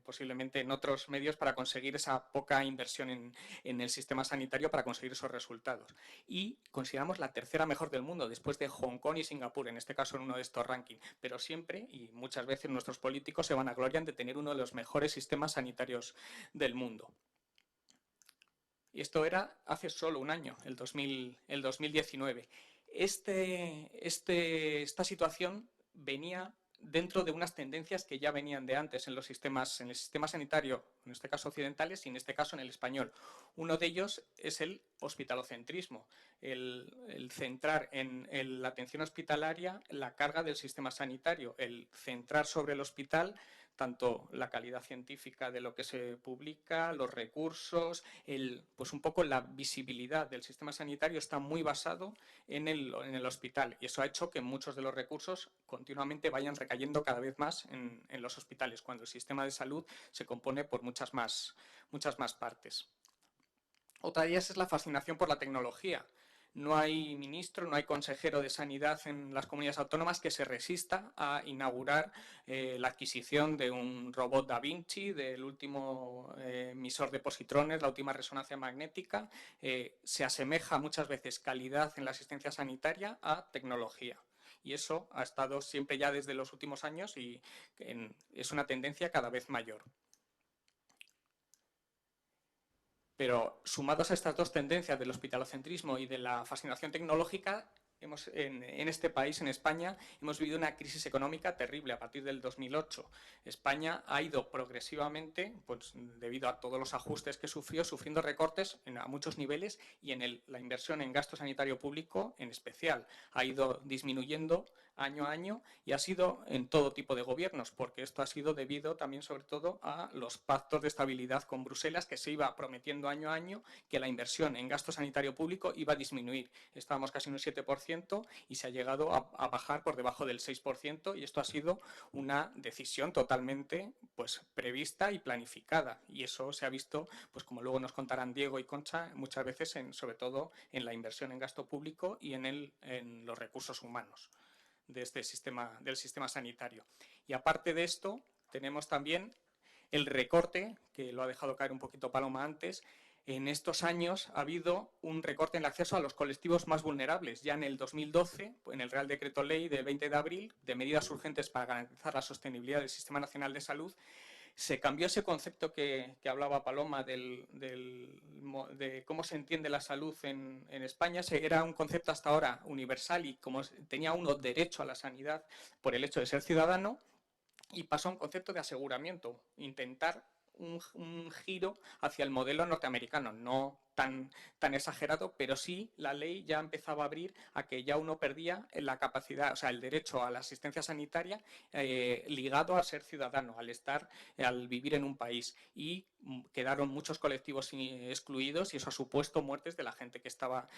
posiblemente en otros medios para conseguir esa poca inversión en el sistema sanitario para conseguir esos resultados. Y consideramos la tercera mejor del mundo, después de Hong Kong y Singapur, en este caso en uno de estos rankings. Pero siempre, y muchas veces, nuestros políticos se vanaglorian de tener uno de los mejores sistemas sanitarios del mundo. Y esto era hace solo un año, el 2019. Esta situación venía dentro de unas tendencias que ya venían de antes en el sistema sanitario, en este caso occidentales y en este caso en el español. Uno de ellos es el hospitalocentrismo, el centrar en la atención hospitalaria la carga del sistema sanitario, el centrar sobre el hospital tanto la calidad científica de lo que se publica, los recursos, pues un poco la visibilidad del sistema sanitario está muy basado en el hospital, y eso ha hecho que muchos de los recursos continuamente vayan recayendo cada vez más en los hospitales, cuando el sistema de salud se compone por muchas más partes. Otra de ellas es la fascinación por la tecnología. no hay ministro, no hay consejero de Sanidad en las comunidades autónomas que se resista a inaugurar la adquisición de un robot Da Vinci, del último emisor de positrones, la última resonancia magnética. Se asemeja muchas veces calidad en la asistencia sanitaria a tecnología. Y eso ha estado siempre ya desde los últimos años y es una tendencia cada vez mayor. Pero sumados a estas dos tendencias del hospitalocentrismo y de la fascinación tecnológica, en este país, en España, hemos vivido una crisis económica terrible a partir del 2008. España ha ido progresivamente, pues, debido a todos los ajustes que sufrió, sufriendo recortes a muchos niveles y en la inversión en gasto sanitario público en especial. Ha ido disminuyendo año a año y ha sido en todo tipo de gobiernos, porque esto ha sido debido también sobre todo a los pactos de estabilidad con Bruselas, que se iba prometiendo año a año que la inversión en gasto sanitario público iba a disminuir. Estábamos casi en un 7% y se ha llegado a bajar por debajo del 6%, y esto ha sido una decisión totalmente, pues, prevista y planificada, y eso se ha visto, pues, como luego nos contarán Diego y Concha, muchas veces sobre todo en la inversión en gasto público y en los recursos humanos de del sistema sanitario. Y aparte de esto, tenemos también el recorte, que lo ha dejado caer un poquito Paloma antes. En estos años ha habido un recorte en el acceso a los colectivos más vulnerables. Ya en el 2012, en el Real Decreto Ley de 20 de abril, de medidas urgentes para garantizar la sostenibilidad del Sistema Nacional de Salud, se cambió ese concepto que hablaba Paloma de cómo se entiende la salud en España. Era un concepto hasta ahora universal y como tenía uno derecho a la sanidad por el hecho de ser ciudadano, y pasó a un concepto de aseguramiento, intentar un giro hacia el modelo norteamericano, no tan exagerado, pero sí la ley ya empezaba a abrir a que ya uno perdía la capacidad, o sea, el derecho a la asistencia sanitaria ligado a ser ciudadano, al vivir en un país, y quedaron muchos colectivos excluidos y eso ha supuesto muertes de la gente que estaba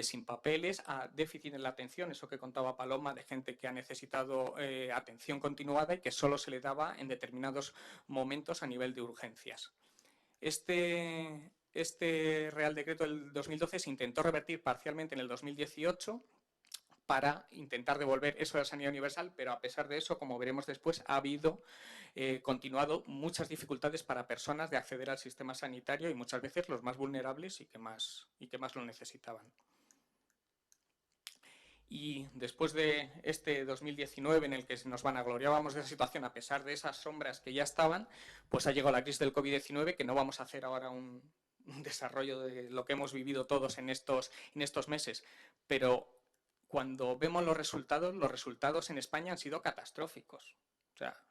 sin papeles, a déficit en la atención, eso que contaba Paloma, de gente que ha necesitado atención continuada y que solo se le daba en determinados momentos a nivel de urgencias. Este Real Decreto del 2012 se intentó revertir parcialmente en el 2018 para intentar devolver eso de la sanidad universal, pero a pesar de eso, como veremos después, ha habido continuado muchas dificultades para personas de acceder al sistema sanitario y muchas veces los más vulnerables y que más lo necesitaban. Y después de este 2019 en el que nos vanagloriábamos de esa situación a pesar de esas sombras que ya estaban, pues ha llegado la crisis del COVID-19, que no vamos a hacer ahora un desarrollo de lo que hemos vivido todos en estos meses, pero cuando vemos los resultados en España han sido catastróficos. O sea,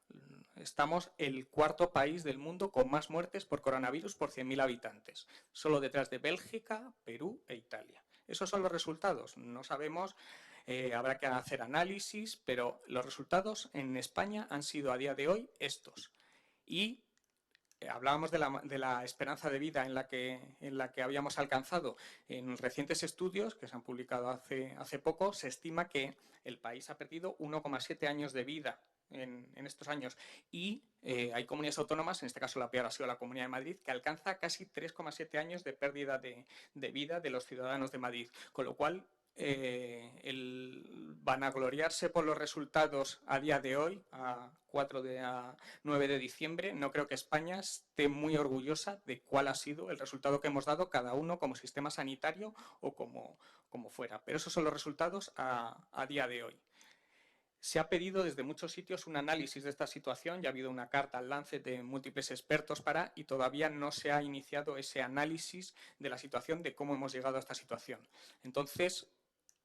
estamos el cuarto país del mundo con más muertes por coronavirus por 100.000 habitantes, solo detrás de Bélgica, Perú e Italia. Esos son los resultados. No sabemos, habrá que hacer análisis, pero los resultados en España han sido a día de hoy estos. Y hablábamos de la esperanza de vida en la que habíamos alcanzado. En recientes estudios que se han publicado hace poco, se estima que el país ha perdido 1,7 años de vida en estos años, y hay comunidades autónomas, en este caso la peor ha sido la Comunidad de Madrid, que alcanza casi 3,7 años de pérdida de vida de los ciudadanos de Madrid, con lo cual el vanagloriarse por los resultados a día de hoy, a 9 de diciembre, no creo que España esté muy orgullosa de cuál ha sido el resultado que hemos dado cada uno como sistema sanitario o como fuera, pero esos son los resultados a día de hoy. Se ha pedido desde muchos sitios un análisis de esta situación, ya ha habido una carta al Lancet de múltiples expertos y todavía no se ha iniciado ese análisis de la situación, de cómo hemos llegado a esta situación. Entonces,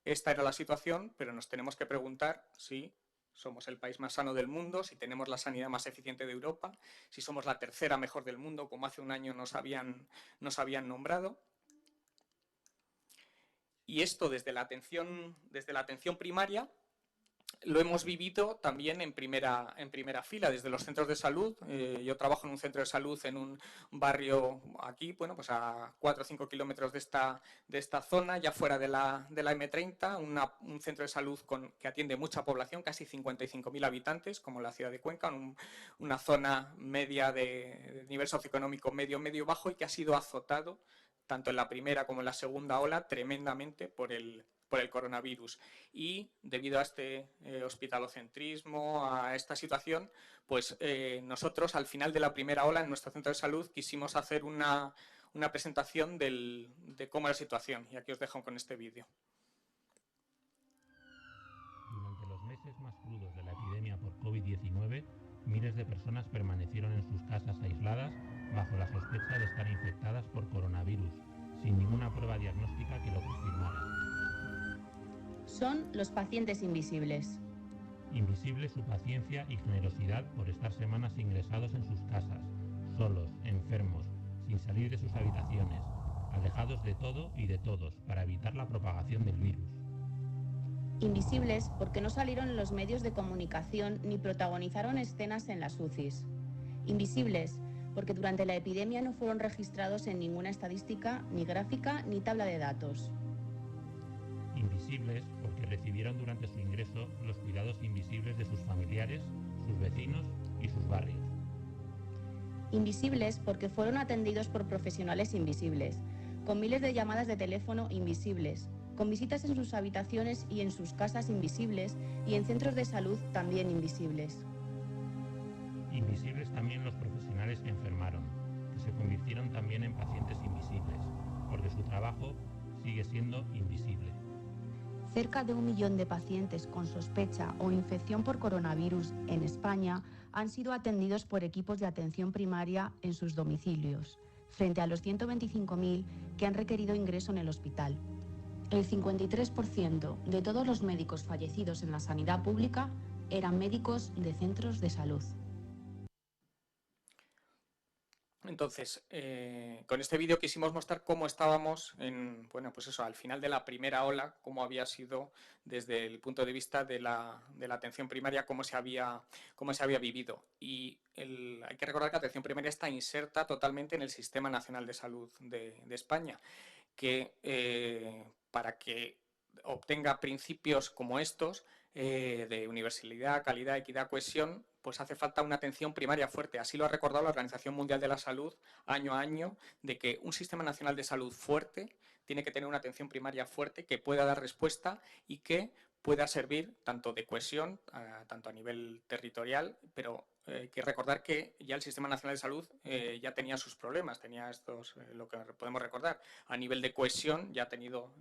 esta era la situación, pero nos tenemos que preguntar si somos el país más sano del mundo, si tenemos la sanidad más eficiente de Europa, si somos la tercera mejor del mundo, como hace un año nos habían nombrado. Y esto desde la atención primaria lo hemos vivido también en primera fila, desde los centros de salud. Yo trabajo en un centro de salud en un barrio aquí, bueno, pues a 4 o 5 kilómetros de esta zona, ya fuera de la M30, un centro de salud que atiende mucha población, casi 55.000 habitantes, como la ciudad de Cuenca, una zona media de nivel socioeconómico medio bajo, y que ha sido azotado tanto en la primera como en la segunda ola, tremendamente por el coronavirus. Y debido a este hospitalocentrismo, a esta situación, pues nosotros al final de la primera ola en nuestro centro de salud quisimos hacer una presentación de cómo era la situación. Y aquí os dejo con este vídeo. Durante los meses más crudos de la epidemia por COVID-19, miles de personas permanecieron en sus casas aisladas bajo la sospecha de estar infectadas por coronavirus, sin ninguna prueba diagnóstica que lo confirmara. Son los pacientes invisibles. Invisible su paciencia y generosidad por estar semanas ingresados en sus casas, solos, enfermos, sin salir de sus habitaciones, alejados de todo y de todos para evitar la propagación del virus. Invisibles porque no salieron en los medios de comunicación ni protagonizaron escenas en las UCIs. Invisibles porque durante la epidemia no fueron registrados en ninguna estadística, ni gráfica, ni tabla de datos. Invisibles porque recibieron durante su ingreso los cuidados invisibles de sus familiares, sus vecinos y sus barrios. Invisibles porque fueron atendidos por profesionales invisibles, con miles de llamadas de teléfono invisibles, con visitas en sus habitaciones y en sus casas invisibles y en centros de salud también invisibles. Invisibles también los profesionales que enfermaron, que se convirtieron también en pacientes invisibles, porque su trabajo sigue siendo invisible. Cerca de 1 millón de pacientes con sospecha o infección por coronavirus en España han sido atendidos por equipos de atención primaria en sus domicilios, frente a los 125.000 que han requerido ingreso en el hospital. El 53% de todos los médicos fallecidos en la sanidad pública eran médicos de centros de salud. Entonces, con este vídeo quisimos mostrar cómo estábamos al final de la primera ola, cómo había sido desde el punto de vista de la atención primaria, cómo se había vivido. Y hay que recordar que la atención primaria está inserta totalmente en el Sistema Nacional de Salud de España, que para que obtenga principios como estos, de universalidad, calidad, equidad, cohesión, pues hace falta una atención primaria fuerte. Así lo ha recordado la Organización Mundial de la Salud año a año, de que un sistema nacional de salud fuerte tiene que tener una atención primaria fuerte que pueda dar respuesta y que pueda servir tanto de cohesión, tanto a nivel territorial, pero hay que recordar que ya el Sistema Nacional de Salud ya tenía sus problemas, tenía lo que podemos recordar. A nivel de cohesión ya ha tenido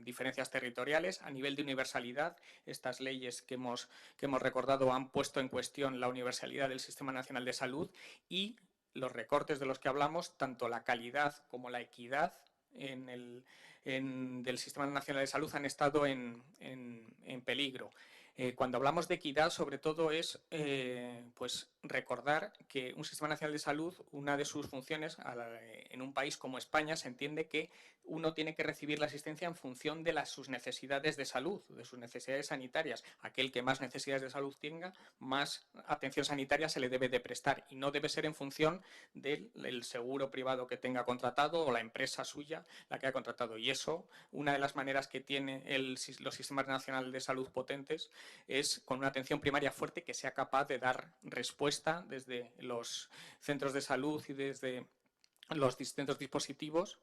diferencias territoriales, a nivel de universalidad, estas leyes que hemos recordado han puesto en cuestión la universalidad del Sistema Nacional de Salud y los recortes de los que hablamos, tanto la calidad como la equidad del Sistema Nacional de Salud han estado en peligro. Cuando hablamos de equidad, sobre todo es pues recordar que un Sistema Nacional de Salud, una de sus funciones en un país como España, se entiende que uno tiene que recibir la asistencia en función de sus necesidades de salud, de sus necesidades sanitarias. Aquel que más necesidades de salud tenga, más atención sanitaria se le debe de prestar y no debe ser en función del seguro privado que tenga contratado o la empresa suya la que ha contratado. Y eso, una de las maneras que tiene los sistemas nacionales de salud potentes es con una atención primaria fuerte que sea capaz de dar respuesta desde los centros de salud y desde los distintos dispositivos,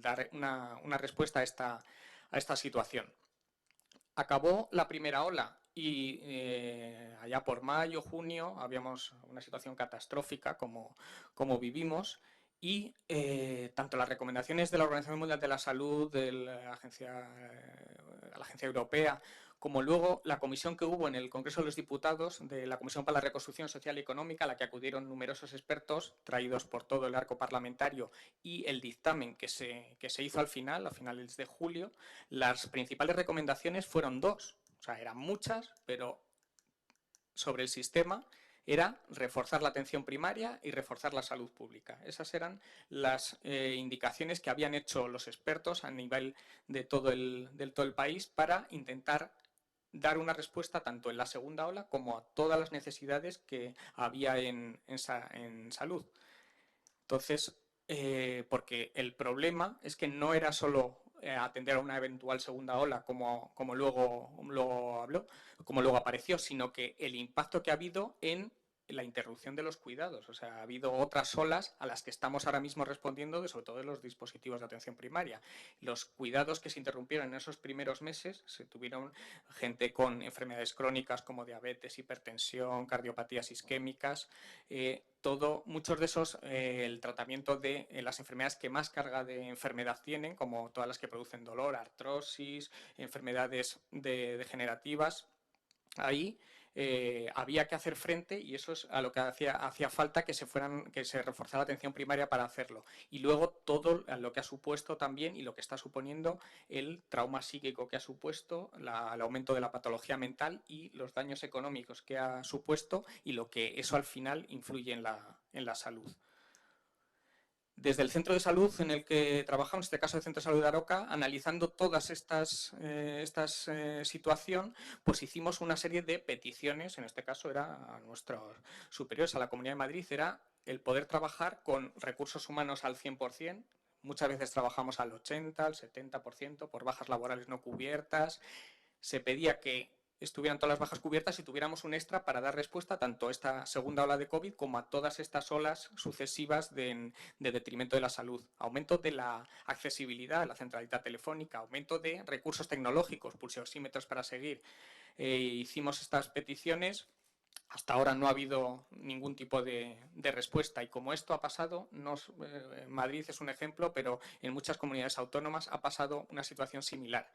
dar una respuesta a esta situación. Acabó la primera ola y allá por mayo, junio, habíamos una situación catastrófica como vivimos y tanto las recomendaciones de la Organización Mundial de la Salud, de la Agencia Europea, como luego la comisión que hubo en el Congreso de los Diputados, de la Comisión para la Reconstrucción Social y Económica, a la que acudieron numerosos expertos traídos por todo el arco parlamentario, y el dictamen que se hizo a finales de julio, las principales recomendaciones fueron dos. O sea, eran muchas, pero sobre el sistema era reforzar la atención primaria y reforzar la salud pública. Esas eran las indicaciones que habían hecho los expertos a nivel de todo el país para intentar dar una respuesta tanto en la segunda ola como a todas las necesidades que había en salud. Entonces, porque el problema es que no era solo atender a una eventual segunda ola como luego apareció, sino que el impacto que ha habido en la interrupción de los cuidados. O sea, ha habido otras olas a las que estamos ahora mismo respondiendo, sobre todo de los dispositivos de atención primaria. Los cuidados que se interrumpieron en esos primeros meses, se tuvieron gente con enfermedades crónicas como diabetes, hipertensión, cardiopatías isquémicas, muchos de esos, el tratamiento de las enfermedades que más carga de enfermedad tienen, como todas las que producen dolor, artrosis, enfermedades degenerativas, ahí había que hacer frente, y eso es a lo que hacía falta que se reforzara la atención primaria para hacerlo. Y luego todo lo que ha supuesto también, y lo que está suponiendo, el trauma psíquico que ha supuesto, el aumento de la patología mental y los daños económicos que ha supuesto, y lo que eso al final influye en la salud. Desde el centro de salud en el que trabajamos, en este caso el Centro de Salud de Aroca, analizando todas estas situaciones, pues hicimos una serie de peticiones. En este caso era a nuestros superiores, a la Comunidad de Madrid, era el poder trabajar con recursos humanos al 100%. Muchas veces trabajamos al 80%, al 70%, por bajas laborales no cubiertas. Se pedía que estuvieran todas las bajas cubiertas y tuviéramos un extra para dar respuesta tanto a esta segunda ola de COVID como a todas estas olas sucesivas de detrimento de la salud. Aumento de la accesibilidad a la centralidad telefónica, aumento de recursos tecnológicos, pulsioxímetros para seguir. Hicimos estas peticiones. Hasta ahora no ha habido ningún tipo de respuesta, y como esto ha pasado, Madrid es un ejemplo, pero en muchas comunidades autónomas ha pasado una situación similar.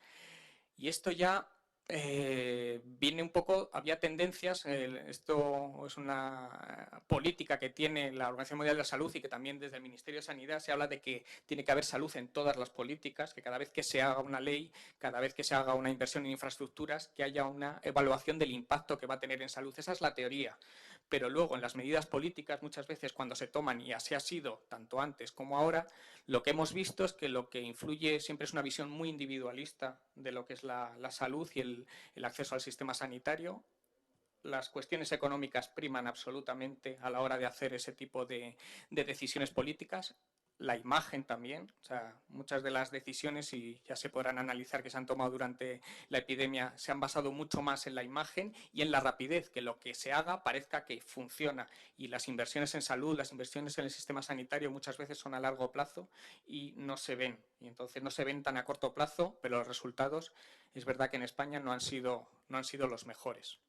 Y esto ya viene un poco, había tendencias, esto es una política que tiene la Organización Mundial de la Salud, y que también desde el Ministerio de Sanidad se habla de que tiene que haber salud en todas las políticas, que cada vez que se haga una ley, cada vez que se haga una inversión en infraestructuras, que haya una evaluación del impacto que va a tener en salud. Esa es la teoría. Pero luego en las medidas políticas, muchas veces cuando se toman, y así ha sido tanto antes como ahora, lo que hemos visto es que lo que influye siempre es una visión muy individualista de lo que es la salud y el acceso al sistema sanitario. Las cuestiones económicas priman absolutamente a la hora de hacer ese tipo de decisiones políticas. La imagen también, o sea, muchas de las decisiones, y ya se podrán analizar, que se han tomado durante la epidemia, se han basado mucho más en la imagen y en la rapidez, que lo que se haga parezca que funciona. Y las inversiones en salud, las inversiones en el sistema sanitario muchas veces son a largo plazo y no se ven. Y entonces no se ven tan a corto plazo, pero los resultados es verdad que en España no han sido los mejores.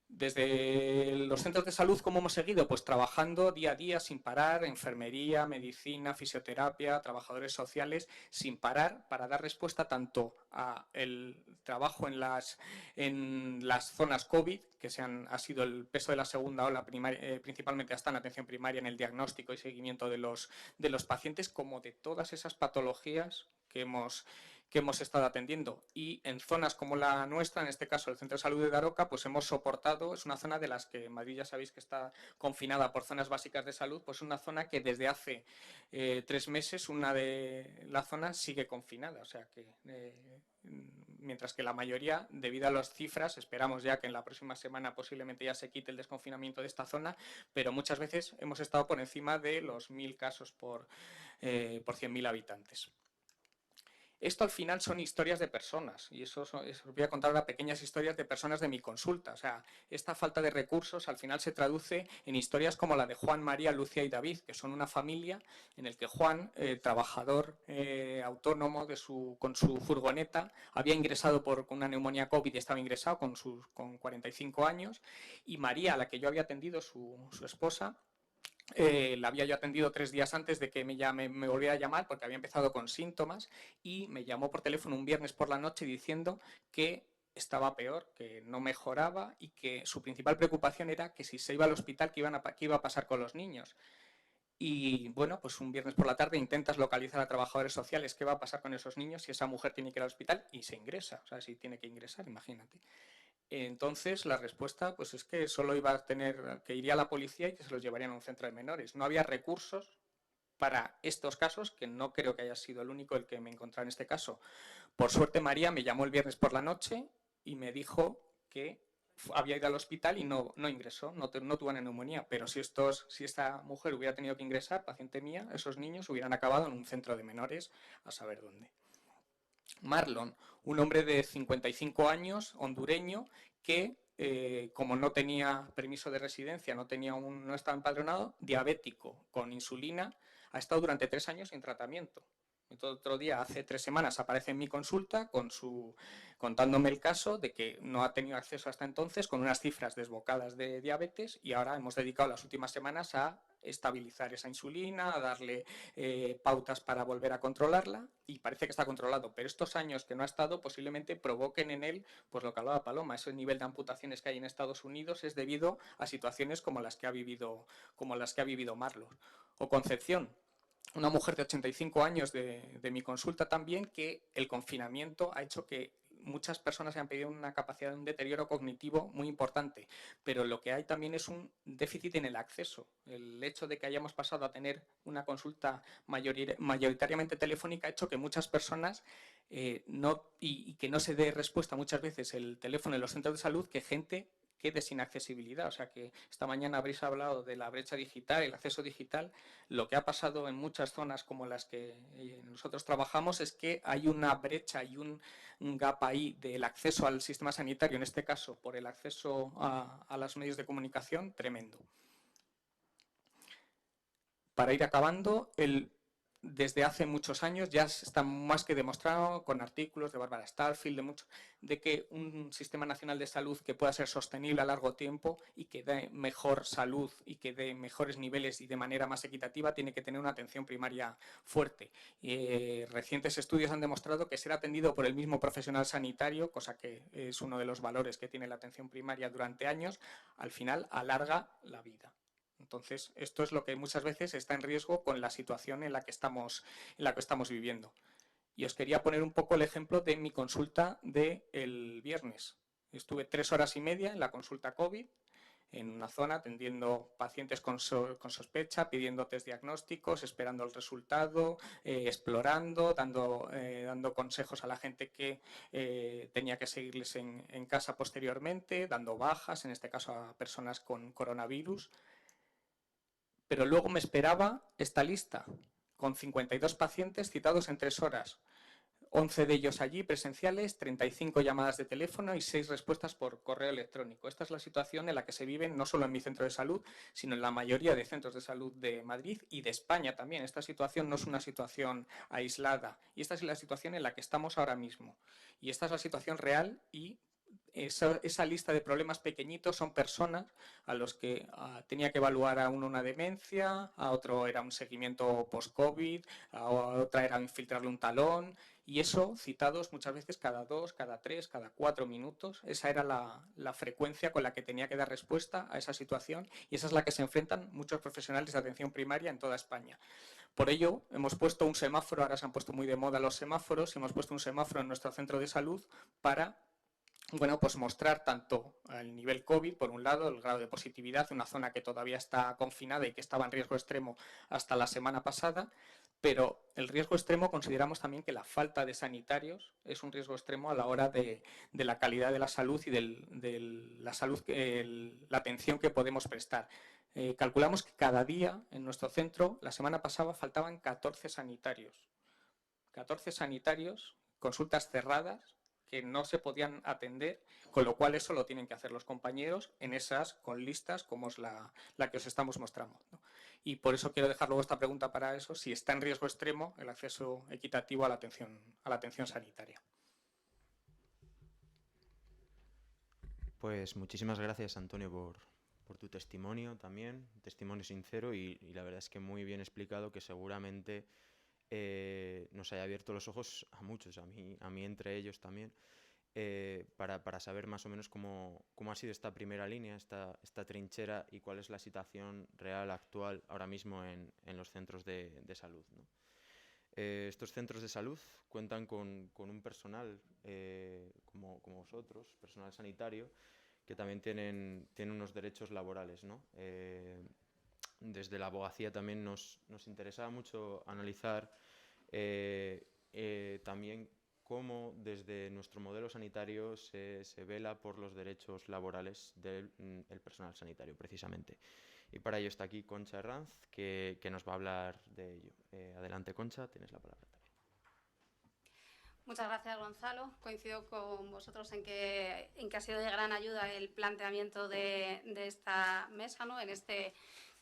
Desde los centros de salud, ¿cómo hemos seguido? Pues trabajando día a día sin parar, enfermería, medicina, fisioterapia, trabajadores sociales, sin parar, para dar respuesta tanto al trabajo en las zonas COVID, que ha sido el peso de la segunda ola, principalmente hasta en la atención primaria, en el diagnóstico y seguimiento de los pacientes, como de todas esas patologías que hemos estado atendiendo. Y en zonas como la nuestra, en este caso el Centro de Salud de Daroca, pues hemos soportado, es una zona de las que Madrid ya sabéis que está confinada por zonas básicas de salud, pues una zona que desde hace 3 meses una de la zona sigue confinada, o sea que mientras que la mayoría, debido a las cifras, esperamos ya que en la próxima semana posiblemente ya se quite el desconfinamiento de esta zona, pero muchas veces hemos estado por encima de los 1000 casos por 100.000 habitantes. Esto al final son historias de personas, y os voy a contar ahora pequeñas historias de personas de mi consulta. O sea, esta falta de recursos al final se traduce en historias como la de Juan, María, Lucia y David, que son una familia en el que Juan, trabajador autónomo con su furgoneta, había ingresado con una neumonía COVID y estaba ingresado con 45 años, y María, a la que yo había atendido, su esposa, la había yo atendido 3 días antes de que me volviera a llamar, porque había empezado con síntomas, y me llamó por teléfono un viernes por la noche diciendo que estaba peor, que no mejoraba, y que su principal preocupación era que si se iba al hospital, ¿qué iba a pasar con los niños? Y bueno, pues un viernes por la tarde intentas localizar a trabajadores sociales, ¿qué va a pasar con esos niños si esa mujer tiene que ir al hospital? Y se ingresa, o sea, si tiene que ingresar, imagínate. Entonces la respuesta pues es que solo iba a tener que iría a la policía y que se los llevarían a un centro de menores. No había recursos para estos casos, que no creo que haya sido el único el que me encontré en este caso. Por suerte María me llamó el viernes por la noche y me dijo que había ido al hospital y no ingresó, no tuvo una neumonía, pero si esta mujer hubiera tenido que ingresar, paciente mía, esos niños hubieran acabado en un centro de menores a saber dónde. Marlon, un hombre de 55 años, hondureño, que como no tenía permiso de residencia, no estaba empadronado, diabético con insulina, ha estado durante 3 años sin tratamiento. Entonces, otro día, hace 3 semanas, aparece en mi consulta contándome el caso de que no ha tenido acceso hasta entonces, con unas cifras desbocadas de diabetes, y ahora hemos dedicado las últimas semanas a estabilizar esa insulina, a darle pautas para volver a controlarla, y parece que está controlado. Pero estos años que no ha estado posiblemente provoquen en él, pues lo que hablaba Paloma, ese nivel de amputaciones que hay en Estados Unidos es debido a situaciones como las que ha vivido Marlos. O Concepción, una mujer de 85 años de mi consulta también, que el confinamiento ha hecho que muchas personas hayan pedido una capacidad de un deterioro cognitivo muy importante, pero lo que hay también es un déficit en el acceso. El hecho de que hayamos pasado a tener una consulta mayoritariamente telefónica ha hecho que muchas personas y que no se dé respuesta muchas veces el teléfono en los centros de salud, que gente quede sin accesibilidad. O sea que esta mañana habréis hablado de la brecha digital, el acceso digital. Lo que ha pasado en muchas zonas como las que nosotros trabajamos es que hay una brecha y un gap ahí del acceso al sistema sanitario, en este caso por el acceso a los medios de comunicación, tremendo. Para ir acabando, desde hace muchos años ya está más que demostrado con artículos de Bárbara Starfield, de que un sistema nacional de salud que pueda ser sostenible a largo tiempo y que dé mejor salud y que dé mejores niveles y de manera más equitativa tiene que tener una atención primaria fuerte. Recientes estudios han demostrado que ser atendido por el mismo profesional sanitario, cosa que es uno de los valores que tiene la atención primaria durante años, al final alarga la vida. Entonces, esto es lo que muchas veces está en riesgo con la situación en la que estamos viviendo. Y os quería poner un poco el ejemplo de mi consulta del viernes. Estuve 3 horas y media en la consulta COVID, en una zona atendiendo pacientes con sospecha, pidiendo test diagnósticos, esperando el resultado, explorando, dando consejos a la gente que tenía que seguirles en casa posteriormente, dando bajas, en este caso a personas con coronavirus. Pero luego me esperaba esta lista, con 52 pacientes citados en 3 horas. 11 de ellos allí presenciales, 35 llamadas de teléfono y 6 respuestas por correo electrónico. Esta es la situación en la que se vive no solo en mi centro de salud, sino en la mayoría de centros de salud de Madrid y de España también. Esta situación no es una situación aislada, y esta es la situación en la que estamos ahora mismo. Y esta es la situación real, y esa lista de problemas pequeñitos son personas a los que tenía que evaluar a uno una demencia, a otro era un seguimiento post-COVID, a otra era infiltrarle un talón, y eso citados muchas veces cada 2, cada 3, cada 4 minutos. Esa era la frecuencia con la que tenía que dar respuesta a esa situación, y esa es la que se enfrentan muchos profesionales de atención primaria en toda España. Por ello, hemos puesto un semáforo, ahora se han puesto muy de moda los semáforos, y hemos puesto un semáforo en nuestro centro de salud para pues mostrar tanto el nivel COVID, por un lado, el grado de positividad, una zona que todavía está confinada y que estaba en riesgo extremo hasta la semana pasada, pero el riesgo extremo consideramos también que la falta de sanitarios es un riesgo extremo a la hora de la calidad de la salud y de la salud, la atención que podemos prestar. Calculamos que cada día en nuestro centro, la semana pasada, faltaban 14 sanitarios. 14 sanitarios, consultas cerradas, que no se podían atender, con lo cual eso lo tienen que hacer los compañeros con listas como es la que os estamos mostrando, ¿no? Y por eso quiero dejar luego esta pregunta para eso, si está en riesgo extremo el acceso equitativo a la atención sanitaria. Pues muchísimas gracias, Antonio, por tu testimonio también, un testimonio sincero y la verdad es que muy bien explicado, que seguramente nos haya abierto los ojos a muchos, a mí entre ellos también, para saber más o menos cómo ha sido esta primera línea, esta trinchera, y cuál es la situación real actual ahora mismo en los centros de salud, ¿no? Estos centros de salud cuentan con un personal como vosotros, personal sanitario, que también tienen unos derechos laborales, ¿no? Desde la abogacía también nos interesaba mucho analizar también cómo desde nuestro modelo sanitario se vela por los derechos laborales del personal sanitario, precisamente. Y para ello está aquí Concha Herranz, que nos va a hablar de ello. Adelante, Concha, tienes la palabra también. Muchas gracias, Gonzalo. Coincido con vosotros en que ha sido de gran ayuda el planteamiento de esta mesa, ¿no? En este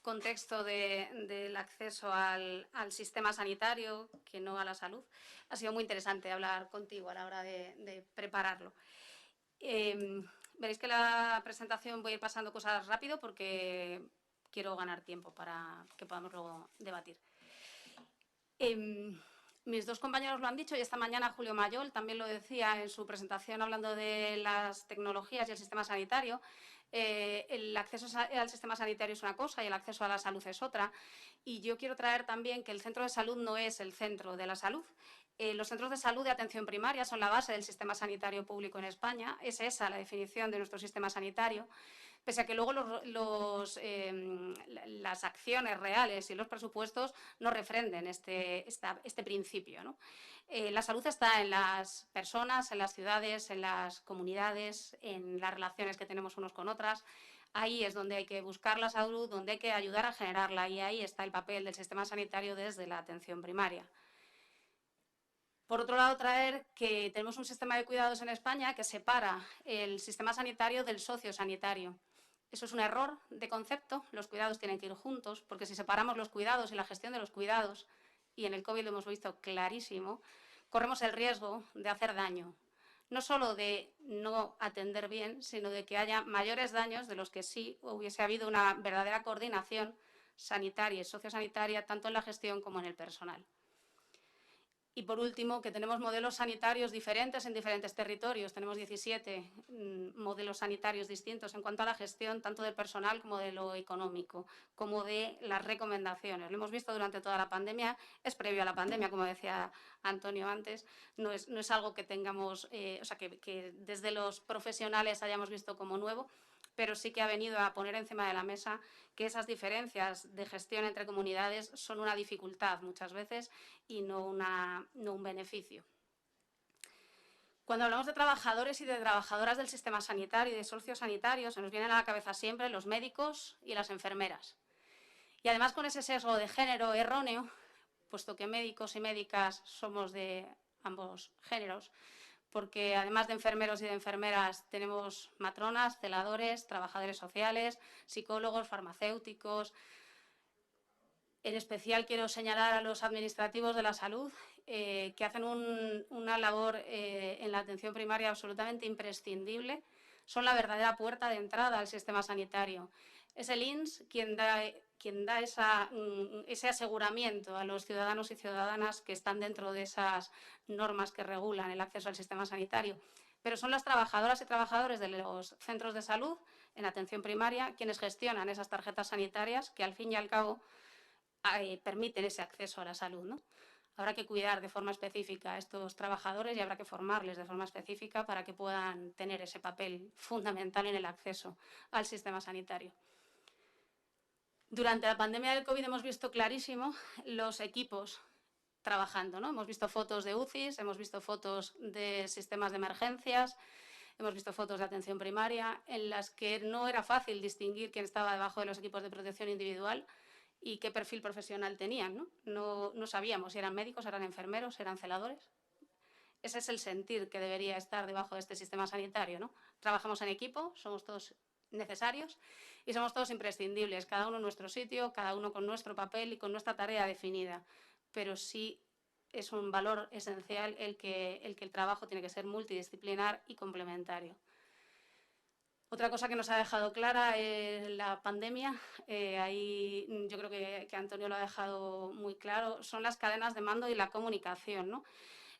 contexto del acceso al sistema sanitario, que no a la salud. Ha sido muy interesante hablar contigo a la hora de prepararlo. Veréis que la presentación voy a ir pasando cosas rápido porque quiero ganar tiempo para que podamos luego debatir. Mis dos compañeros lo han dicho y esta mañana Julio Mayol también lo decía en su presentación hablando de las tecnologías y el sistema sanitario. El acceso al sistema sanitario es una cosa y el acceso a la salud es otra. Y yo quiero traer también que el centro de salud no es el centro de la salud. Los centros de salud de atención primaria son la base del sistema sanitario público en España. Es esa la definición de nuestro sistema sanitario. Pese a que luego las acciones reales y los presupuestos no refrenden este principio, ¿no? La salud está en las personas, en las ciudades, en las comunidades, en las relaciones que tenemos unos con otras. Ahí es donde hay que buscar la salud, donde hay que ayudar a generarla, y ahí está el papel del sistema sanitario desde la atención primaria. Por otro lado, traer que tenemos un sistema de cuidados en España que separa el sistema sanitario del sociosanitario. Eso es un error de concepto. Los cuidados tienen que ir juntos, porque si separamos los cuidados y la gestión de los cuidados, y en el COVID lo hemos visto clarísimo, corremos el riesgo de hacer daño. No solo de no atender bien, sino de que haya mayores daños de los que sí hubiese habido una verdadera coordinación sanitaria y sociosanitaria, tanto en la gestión como en el personal. Y, por último, que tenemos modelos sanitarios diferentes en diferentes territorios. Tenemos 17 modelos sanitarios distintos en cuanto a la gestión, tanto del personal como de lo económico, como de las recomendaciones. Lo hemos visto durante toda la pandemia, es previo a la pandemia, como decía Antonio antes. No es algo que tengamos, que desde los profesionales hayamos visto como nuevo, pero sí que ha venido a poner encima de la mesa que esas diferencias de gestión entre comunidades son una dificultad muchas veces y no un beneficio. Cuando hablamos de trabajadores y de trabajadoras del sistema sanitario y de sociosanitarios, se nos vienen a la cabeza siempre los médicos y las enfermeras. Y además con ese sesgo de género erróneo, puesto que médicos y médicas somos de ambos géneros, porque además de enfermeros y de enfermeras tenemos matronas, celadores, trabajadores sociales, psicólogos, farmacéuticos. En especial quiero señalar a los administrativos de la salud que hacen una labor en la atención primaria absolutamente imprescindible. Son la verdadera puerta de entrada al sistema sanitario. Es el INS quien da ese aseguramiento a los ciudadanos y ciudadanas que están dentro de esas normas que regulan el acceso al sistema sanitario. Pero son las trabajadoras y trabajadores de los centros de salud en atención primaria quienes gestionan esas tarjetas sanitarias que al fin y al cabo permiten ese acceso a la salud, ¿no? Habrá que cuidar de forma específica a estos trabajadores y habrá que formarles de forma específica para que puedan tener ese papel fundamental en el acceso al sistema sanitario. Durante la pandemia del COVID hemos visto clarísimo los equipos trabajando, ¿no? Hemos visto fotos de UCIs, hemos visto fotos de sistemas de emergencias, hemos visto fotos de atención primaria en las que no era fácil distinguir quién estaba debajo de los equipos de protección individual y qué perfil profesional tenían, ¿no? No sabíamos si eran médicos, eran enfermeros, eran celadores. Ese es el sentir que debería estar debajo de este sistema sanitario, ¿no? Trabajamos en equipo, somos todos necesarios y somos todos imprescindibles, cada uno en nuestro sitio, cada uno con nuestro papel y con nuestra tarea definida. Pero sí es un valor esencial el que el trabajo tiene que ser multidisciplinar y complementario. Otra cosa que nos ha dejado clara es la pandemia, ahí yo creo que Antonio lo ha dejado muy claro, son las cadenas de mando y la comunicación, ¿no?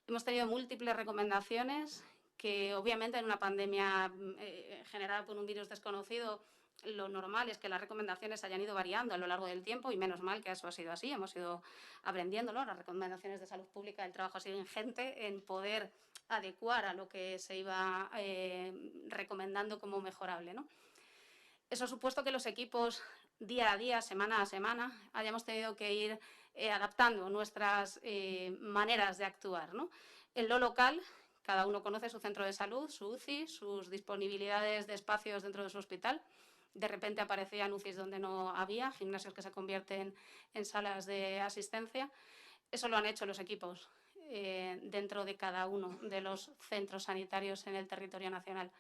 Hemos tenido múltiples recomendaciones que obviamente en una pandemia generada por un virus desconocido, lo normal es que las recomendaciones hayan ido variando a lo largo del tiempo y menos mal que eso ha sido así, hemos ido aprendiéndolo. Las recomendaciones de salud pública, el trabajo ha sido ingente en poder adecuar a lo que se iba recomendando como mejorable, ¿no? Eso ha supuesto que los equipos día a día, semana a semana, hayamos tenido que ir adaptando nuestras maneras de actuar, ¿no? En lo local, cada uno conoce su centro de salud, su UCI, sus disponibilidades de espacios dentro de su hospital. De repente aparecían UCIs donde no había, gimnasios que se convierten en salas de asistencia. Eso lo han hecho los equipos dentro de cada uno de los centros sanitarios en el territorio nacional.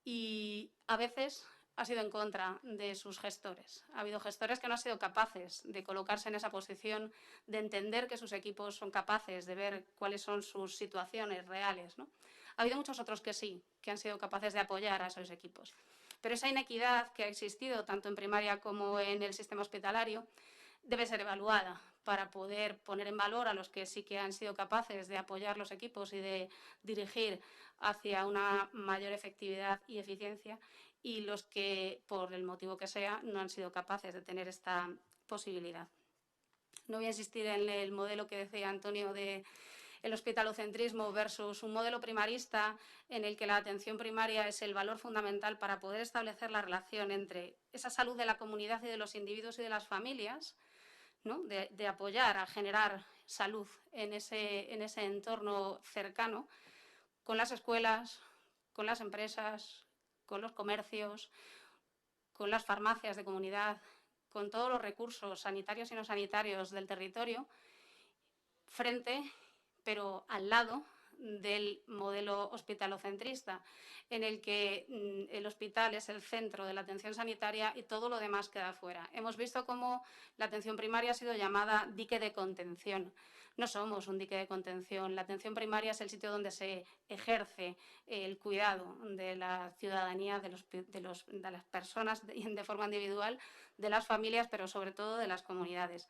Y a veces ha sido en contra de sus gestores. Ha habido gestores que no han sido capaces de colocarse en esa posición, de entender que sus equipos son capaces de ver cuáles son sus situaciones reales, ¿no? Ha habido muchos otros que sí, que han sido capaces de apoyar a esos equipos. Pero esa inequidad que ha existido tanto en primaria como en el sistema hospitalario debe ser evaluada para poder poner en valor a los que sí que han sido capaces de apoyar los equipos y de dirigir hacia una mayor efectividad y eficiencia, y los que, por el motivo que sea, no han sido capaces de tener esta posibilidad. No voy a insistir en el modelo que decía Antonio de el hospitalocentrismo versus un modelo primarista en el que la atención primaria es el valor fundamental para poder establecer la relación entre esa salud de la comunidad y de los individuos y de las familias, ¿no? de apoyar a generar salud en ese entorno cercano, con las escuelas, con las empresas, con los comercios, con las farmacias de comunidad, con todos los recursos sanitarios y no sanitarios del territorio, pero al lado del modelo hospitalocentrista, en el que el hospital es el centro de la atención sanitaria y todo lo demás queda fuera. Hemos visto cómo la atención primaria ha sido llamada dique de contención. No somos un dique de contención. La atención primaria es el sitio donde se ejerce el cuidado de la ciudadanía, de las personas de forma individual, de las familias, pero sobre todo de las comunidades.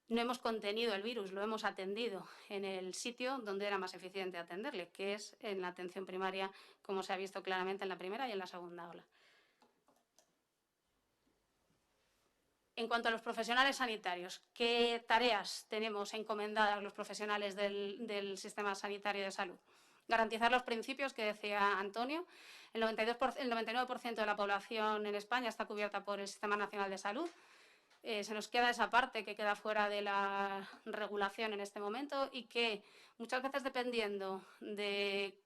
No hemos contenido el virus, lo hemos atendido en el sitio donde era más eficiente atenderle, que es en la atención primaria, como se ha visto claramente en la primera y en la segunda ola. En cuanto a los profesionales sanitarios, ¿qué tareas tenemos encomendadas los profesionales del sistema sanitario de salud? Garantizar los principios que decía Antonio. El 99% de la población en España está cubierta por el Sistema Nacional de Salud. Se nos queda esa parte que queda fuera de la regulación en este momento y que muchas veces, dependiendo de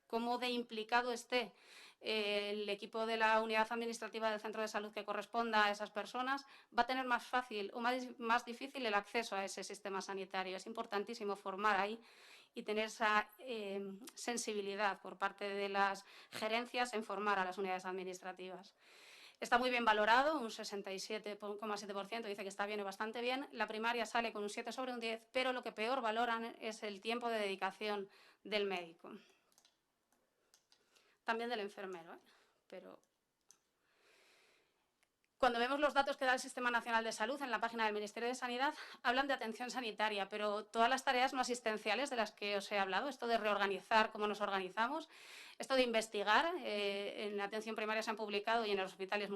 cómo de implicado esté el equipo de la unidad administrativa del centro de salud que corresponda a esas personas, va a tener más fácil o más difícil el acceso a ese sistema sanitario. Es importantísimo formar ahí y tener esa sensibilidad por parte de las gerencias en formar a las unidades administrativas. Está muy bien valorado, un 67,7% dice que está bien y bastante bien. La primaria sale con un 7 sobre un 10, pero lo que peor valoran es el tiempo de dedicación del médico. También del enfermero, pero cuando vemos los datos que da el Sistema Nacional de Salud en la página del Ministerio de Sanidad, hablan de atención sanitaria, pero todas las tareas no asistenciales de las que os he hablado, esto de reorganizar cómo nos organizamos, esto de investigar, en la atención primaria se han publicado y en los hospitales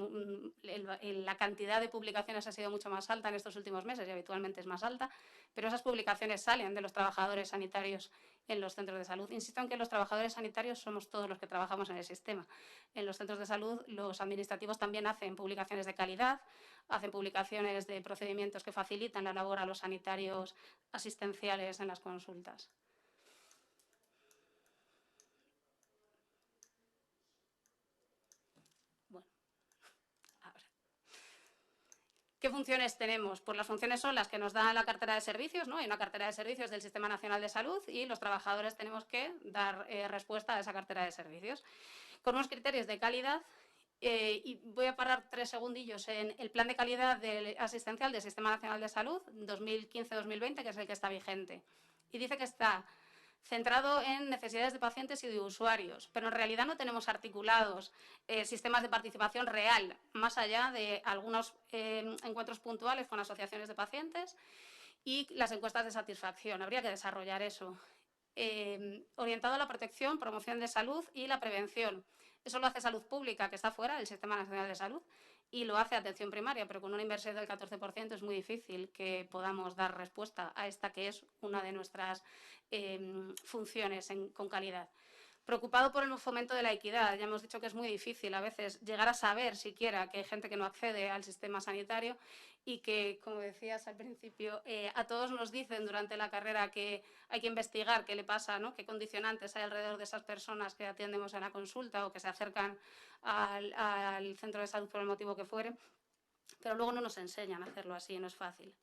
la cantidad de publicaciones ha sido mucho más alta en estos últimos meses y habitualmente es más alta, pero esas publicaciones salen de los trabajadores sanitarios en los centros de salud. Insisto en que los trabajadores sanitarios somos todos los que trabajamos en el sistema. En los centros de salud los administrativos también hacen publicaciones de calidad, hacen publicaciones de procedimientos que facilitan la labor a los sanitarios asistenciales en las consultas. ¿Qué funciones tenemos? Pues las funciones son las que nos da la cartera de servicios, ¿no? Hay una cartera de servicios del Sistema Nacional de Salud y los trabajadores tenemos que dar respuesta a esa cartera de servicios con unos criterios de calidad. Y voy a parar 3 segundillos en el plan de calidad asistencial del Sistema Nacional de Salud 2015-2020, que es el que está vigente. Y dice que está centrado en necesidades de pacientes y de usuarios, pero en realidad no tenemos articulados sistemas de participación real, más allá de algunos encuentros puntuales con asociaciones de pacientes y las encuestas de satisfacción. Habría que desarrollar eso. Orientado a la protección, promoción de salud y la prevención. Eso lo hace Salud Pública, que está fuera del Sistema Nacional de Salud, y lo hace Atención Primaria, pero con una inversión del 14% es muy difícil que podamos dar respuesta a esta que es una de nuestras funciones con calidad. Preocupado por el fomento de la equidad, ya hemos dicho que es muy difícil a veces llegar a saber siquiera que hay gente que no accede al sistema sanitario y que, como decías al principio, a todos nos dicen durante la carrera que hay que investigar qué le pasa, ¿no? Qué condicionantes hay alrededor de esas personas que atendemos en la consulta o que se acercan al centro de salud por el motivo que fuere, pero luego no nos enseñan a hacerlo así, no es fácil.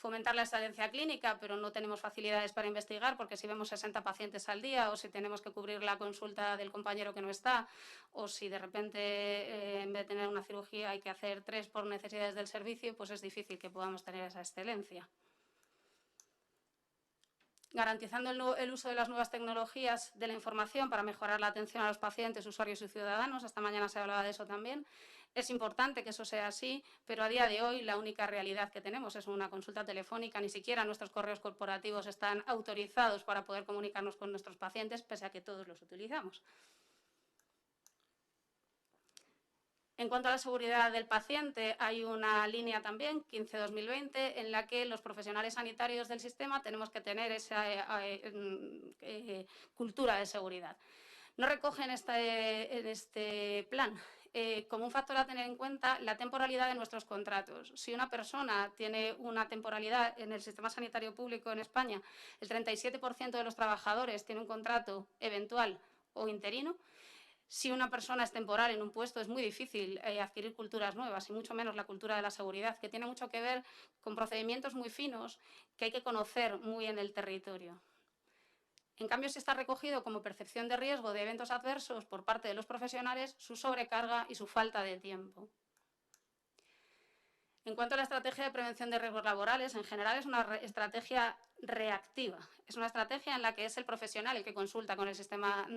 fomentar la excelencia clínica, pero no tenemos facilidades para investigar, porque si vemos 60 pacientes al día, o si tenemos que cubrir la consulta del compañero que no está, o si de repente en vez de tener una cirugía hay que hacer 3 por necesidades del servicio, pues es difícil que podamos tener esa excelencia. Garantizando el uso de las nuevas tecnologías de la información para mejorar la atención a los pacientes, usuarios y ciudadanos. Esta mañana se hablaba de eso también. Es importante que eso sea así, pero a día de hoy la única realidad que tenemos es una consulta telefónica. Ni siquiera nuestros correos corporativos están autorizados para poder comunicarnos con nuestros pacientes, pese a que todos los utilizamos. En cuanto a la seguridad del paciente, hay una línea también, 15-2020, en la que los profesionales sanitarios del sistema tenemos que tener esa cultura de seguridad. No recogen en este plan como un factor a tener en cuenta la temporalidad de nuestros contratos. Si una persona tiene una temporalidad en el sistema sanitario público en España, el 37% de los trabajadores tiene un contrato eventual o interino. Si una persona es temporal en un puesto, es muy difícil adquirir culturas nuevas, y mucho menos la cultura de la seguridad, que tiene mucho que ver con procedimientos muy finos que hay que conocer muy en el territorio. En cambio, si está recogido como percepción de riesgo de eventos adversos por parte de los profesionales, su sobrecarga y su falta de tiempo. En cuanto a la estrategia de prevención de riesgos laborales, en general es una estrategia reactiva. Es una estrategia en la que es el profesional el que consulta con el sistema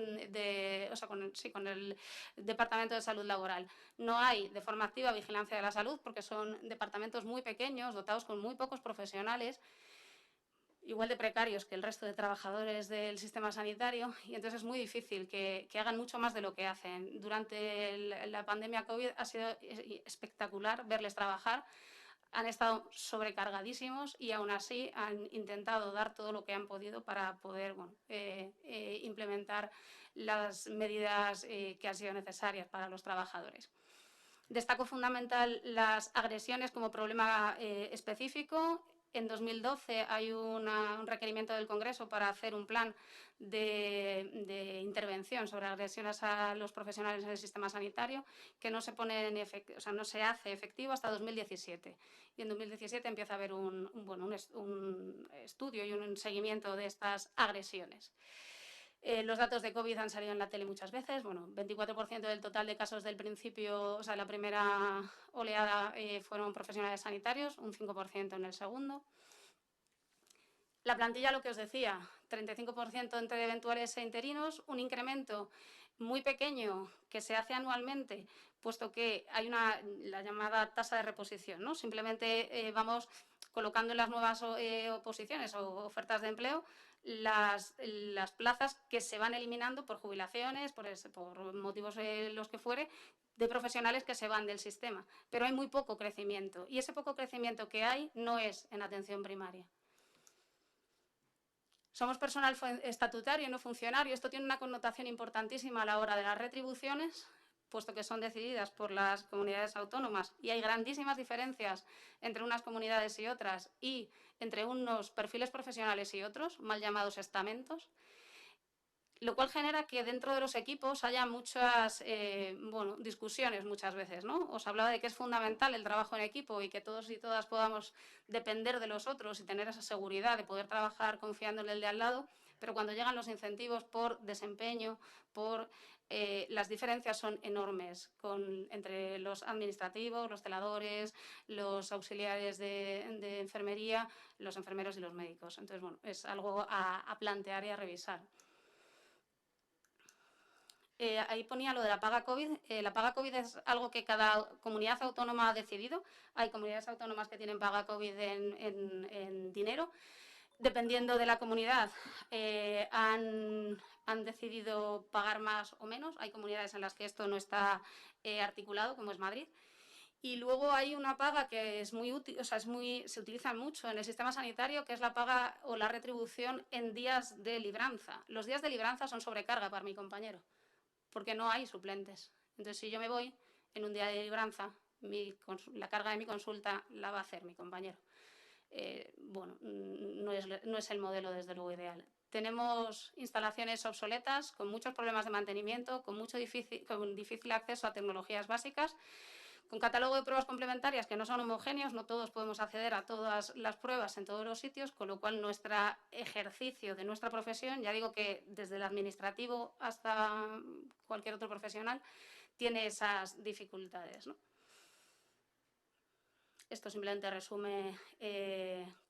con el Departamento de Salud Laboral. No hay de forma activa vigilancia de la salud, porque son departamentos muy pequeños, dotados con muy pocos profesionales, igual de precarios que el resto de trabajadores del sistema sanitario, y entonces es muy difícil que hagan mucho más de lo que hacen. Durante la pandemia COVID ha sido espectacular verles trabajar. Han estado sobrecargadísimos y aún así han intentado dar todo lo que han podido para poder implementar las medidas que han sido necesarias para los trabajadores. Destaco fundamental las agresiones como problema específico. En 2012 hay un requerimiento del Congreso para hacer un plan de intervención sobre agresiones a los profesionales en el sistema sanitario, que no se hace efectivo hasta 2017. Y en 2017 empieza a haber un estudio y un seguimiento de estas agresiones. Los datos de COVID han salido en la tele muchas veces. 24% del total de casos del principio, la primera oleada, fueron profesionales sanitarios, un 5% en el segundo. La plantilla, lo que os decía, 35% entre eventuales e interinos, un incremento muy pequeño que se hace anualmente, puesto que hay la llamada tasa de reposición, ¿no? Simplemente vamos colocando en las nuevas oposiciones o ofertas de empleo las plazas que se van eliminando por jubilaciones, por motivos los que fuere, de profesionales que se van del sistema. Pero hay muy poco crecimiento, y ese poco crecimiento que hay no es en atención primaria. Somos personal estatutario, no funcionario. Esto tiene una connotación importantísima a la hora de las retribuciones, puesto que son decididas por las comunidades autónomas, y hay grandísimas diferencias entre unas comunidades y otras, y entre unos perfiles profesionales y otros, mal llamados estamentos, lo cual genera que dentro de los equipos haya muchas discusiones muchas veces, ¿no? Os hablaba de que es fundamental el trabajo en equipo y que todos y todas podamos depender de los otros y tener esa seguridad de poder trabajar confiando en el de al lado, pero cuando llegan los incentivos por desempeño, las diferencias son enormes entre los administrativos, los celadores, los auxiliares de enfermería, los enfermeros y los médicos. Entonces, es algo a plantear y a revisar. Ahí ponía lo de la paga COVID. La paga COVID es algo que cada comunidad autónoma ha decidido. Hay comunidades autónomas que tienen paga COVID en dinero. Dependiendo de la comunidad, han decidido pagar más o menos. Hay comunidades en las que esto no está articulado, como es Madrid. Y luego hay una paga que es muy útil, se utiliza mucho en el sistema sanitario, que es la paga o la retribución en días de libranza. Los días de libranza son sobrecarga para mi compañero, porque no hay suplentes. Entonces, si yo me voy en un día de libranza, la carga de mi consulta la va a hacer mi compañero. No es el modelo, desde luego, ideal. Tenemos instalaciones obsoletas, con muchos problemas de mantenimiento, con difícil acceso a tecnologías básicas, con catálogo de pruebas complementarias que no son homogéneos, no todos podemos acceder a todas las pruebas en todos los sitios, con lo cual nuestro ejercicio de nuestra profesión, ya digo que desde el administrativo hasta cualquier otro profesional, tiene esas dificultades, ¿no? Esto simplemente resume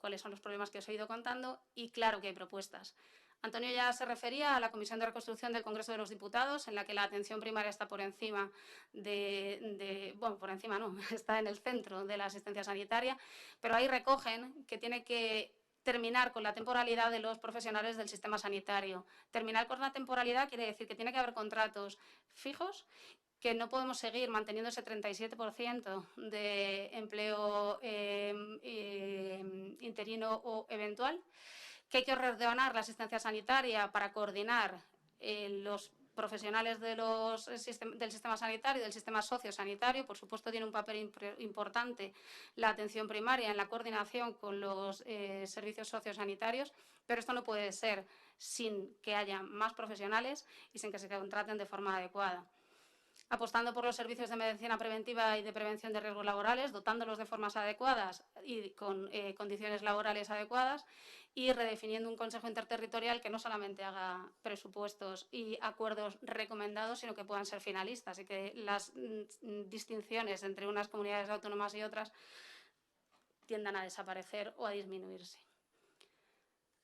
cuáles son los problemas que os he ido contando y claro que hay propuestas. Antonio ya se refería a la Comisión de Reconstrucción del Congreso de los Diputados, en la que la atención primaria está por encima bueno, por encima no, está en el centro de la asistencia sanitaria, pero ahí recogen que tiene que terminar con la temporalidad de los profesionales del sistema sanitario. Terminar con la temporalidad quiere decir que tiene que haber contratos fijos, que no podemos seguir manteniendo ese 37% de empleo interino o eventual, que hay que reordenar la asistencia sanitaria para coordinar los profesionales del sistema sanitario y del sistema sociosanitario. Por supuesto, tiene un papel importante la atención primaria en la coordinación con los servicios sociosanitarios, pero esto no puede ser sin que haya más profesionales y sin que se contraten de forma adecuada. Apostando por los servicios de medicina preventiva y de prevención de riesgos laborales, dotándolos de formas adecuadas y con condiciones laborales adecuadas, y redefiniendo un consejo interterritorial que no solamente haga presupuestos y acuerdos recomendados, sino que puedan ser finalistas y que las distinciones entre unas comunidades autónomas y otras tiendan a desaparecer o a disminuirse.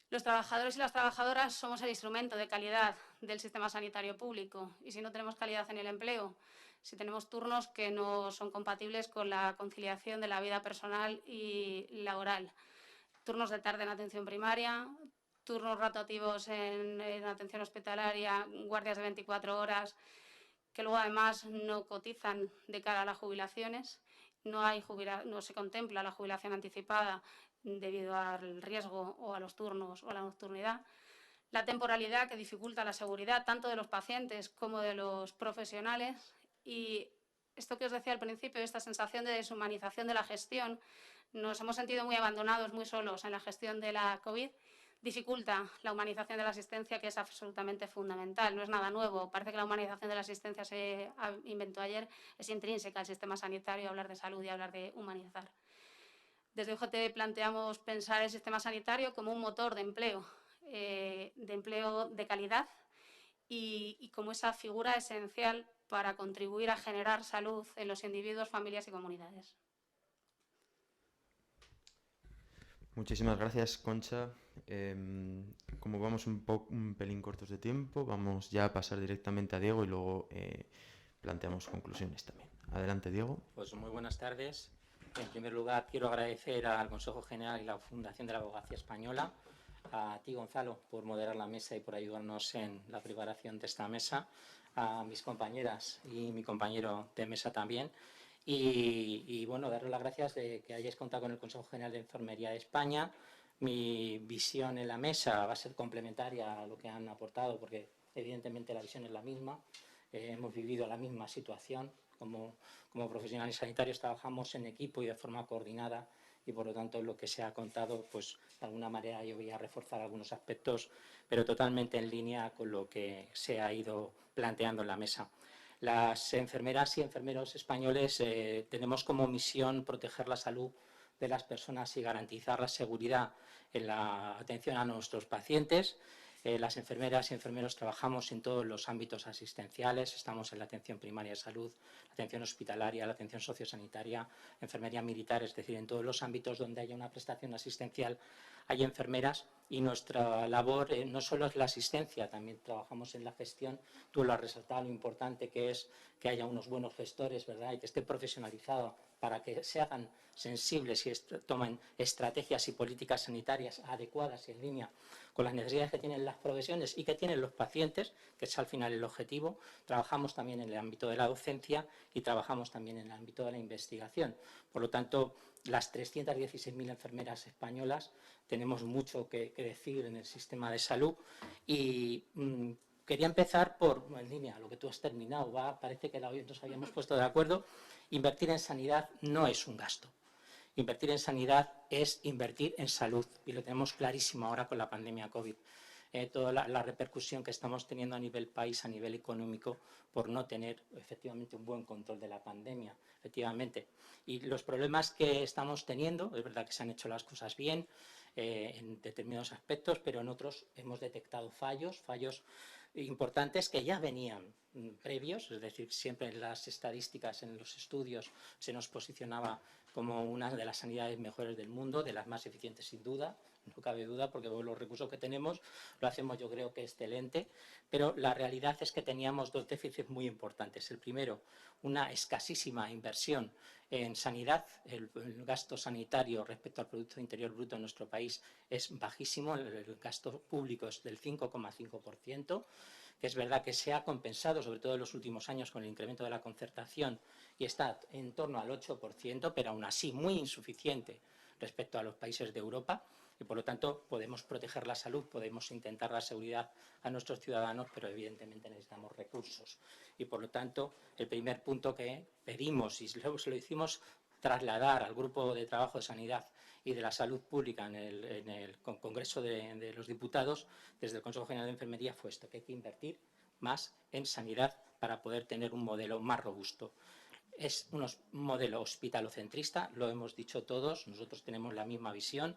Los trabajadores y las trabajadoras somos el instrumento de calidad del sistema sanitario público y si no tenemos calidad en el empleo, si tenemos turnos que no son compatibles con la conciliación de la vida personal y laboral, turnos de tarde en atención primaria, turnos rotativos en atención hospitalaria, guardias de 24 horas, que luego además no cotizan de cara a las jubilaciones, no se contempla la jubilación anticipada debido al riesgo o a los turnos o a la nocturnidad. La temporalidad que dificulta la seguridad tanto de los pacientes como de los profesionales y esto que os decía al principio, esta sensación de deshumanización de la gestión, nos hemos sentido muy abandonados, muy solos en la gestión de la COVID, dificulta la humanización de la asistencia que es absolutamente fundamental, no es nada nuevo, parece que la humanización de la asistencia se inventó ayer, es intrínseca al sistema sanitario hablar de salud y hablar de humanizar. Desde UGT planteamos pensar el sistema sanitario como un motor de empleo de calidad y como esa figura esencial para contribuir a generar salud en los individuos, familias y comunidades. Muchísimas gracias, Concha. Como vamos un pelín cortos de tiempo, vamos ya a pasar directamente a Diego y luego planteamos conclusiones también. Adelante, Diego. Pues muy buenas tardes. En primer lugar, quiero agradecer al Consejo General y la Fundación de la Abogacía Española, a ti, Gonzalo, por moderar la mesa y por ayudarnos en la preparación de esta mesa, a mis compañeras y mi compañero de mesa también. Y bueno, daros las gracias de que hayáis contado con el Consejo General de Enfermería de España. Mi visión en la mesa va a ser complementaria a lo que han aportado, porque evidentemente la visión es la misma. Hemos vivido la misma situación. Como profesionales sanitarios trabajamos en equipo y de forma coordinada y por lo tanto lo que se ha contado, pues de alguna manera yo voy a reforzar algunos aspectos, pero totalmente en línea con lo que se ha ido planteando en la mesa. Las enfermeras y enfermeros españoles tenemos como misión proteger la salud de las personas y garantizar la seguridad en la atención a nuestros pacientes. Las enfermeras y enfermeros trabajamos en todos los ámbitos asistenciales, estamos en la atención primaria de salud, la atención hospitalaria, la atención sociosanitaria, enfermería militar, es decir, en todos los ámbitos donde haya una prestación asistencial hay enfermeras y nuestra labor no solo es la asistencia, también trabajamos en la gestión. Tú lo has resaltado, lo importante que es que haya unos buenos gestores, ¿verdad? Y que esté profesionalizado para que se hagan sensibles y tomen estrategias y políticas sanitarias adecuadas y en línea con las necesidades que tienen las profesiones y que tienen los pacientes, que es al final el objetivo. Trabajamos también en el ámbito de la docencia y trabajamos también en el ámbito de la investigación. Por lo tanto, las 316.000 enfermeras españolas tenemos mucho que decir en el sistema de salud y quería empezar en línea, lo que tú has terminado, parece que nos habíamos puesto de acuerdo. Invertir en sanidad no es un gasto. Invertir en sanidad es invertir en salud y lo tenemos clarísimo ahora con la pandemia COVID. toda la repercusión que estamos teniendo a nivel país, a nivel económico, por no tener efectivamente un buen control de la pandemia, efectivamente. Y los problemas que estamos teniendo, es verdad que se han hecho las cosas bien en determinados aspectos, pero en otros hemos detectado fallos importantes que ya venían previos, es decir, siempre en las estadísticas, en los estudios, se nos posicionaba como una de las sanidades mejores del mundo, de las más eficientes sin duda, no cabe duda, porque con los recursos que tenemos lo hacemos yo creo que excelente, pero la realidad es que teníamos dos déficits muy importantes. El primero, una escasísima inversión en sanidad. El gasto sanitario respecto al Producto Interior Bruto en nuestro país es bajísimo, el gasto público es del 5,5%, que es verdad que se ha compensado, sobre todo en los últimos años, con el incremento de la concertación y está en torno al 8%, pero aún así muy insuficiente respecto a los países de Europa. Y por lo tanto podemos proteger la salud, podemos intentar la seguridad a nuestros ciudadanos, pero evidentemente necesitamos recursos. Y por lo tanto el primer punto que pedimos, y luego se lo hicimos trasladar al Grupo de Trabajo de Sanidad y de la Salud Pública en el Congreso de los Diputados, desde el Consejo General de Enfermería, fue esto, que hay que invertir más en sanidad para poder tener un modelo más robusto. Es un modelo hospitalocentrista, lo hemos dicho todos, nosotros tenemos la misma visión.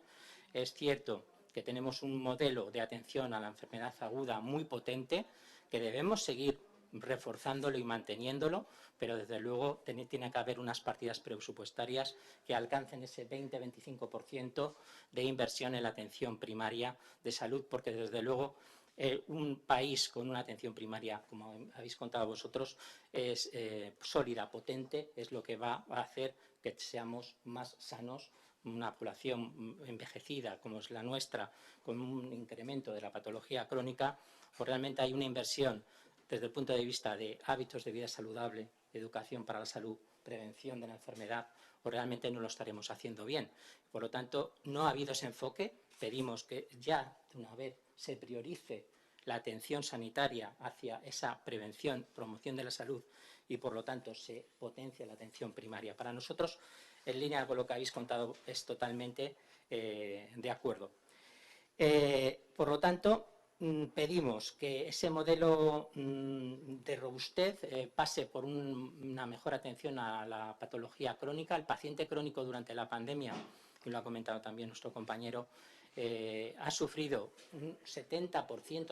Es cierto que tenemos un modelo de atención a la enfermedad aguda muy potente, que debemos seguir reforzándolo y manteniéndolo, pero desde luego tiene que haber unas partidas presupuestarias que alcancen ese 20-25% de inversión en la atención primaria de salud, porque desde luego un país con una atención primaria, como habéis contado vosotros, es sólida, potente, es lo que va a hacer que seamos más sanos. Una población envejecida como es la nuestra, con un incremento de la patología crónica, pues realmente hay una inversión desde el punto de vista de hábitos de vida saludable, educación para la salud, prevención de la enfermedad, o realmente no lo estaremos haciendo bien. Por lo tanto, no ha habido ese enfoque. Pedimos que ya de una vez se priorice la atención sanitaria hacia esa prevención, promoción de la salud y por lo tanto se potencia la atención primaria. Para nosotros, en línea con lo que habéis contado, es totalmente de acuerdo. Por lo tanto, pedimos que ese modelo de robustez pase por una mejor atención a la patología crónica. El paciente crónico durante la pandemia, y lo ha comentado también nuestro compañero, ha sufrido un 70%,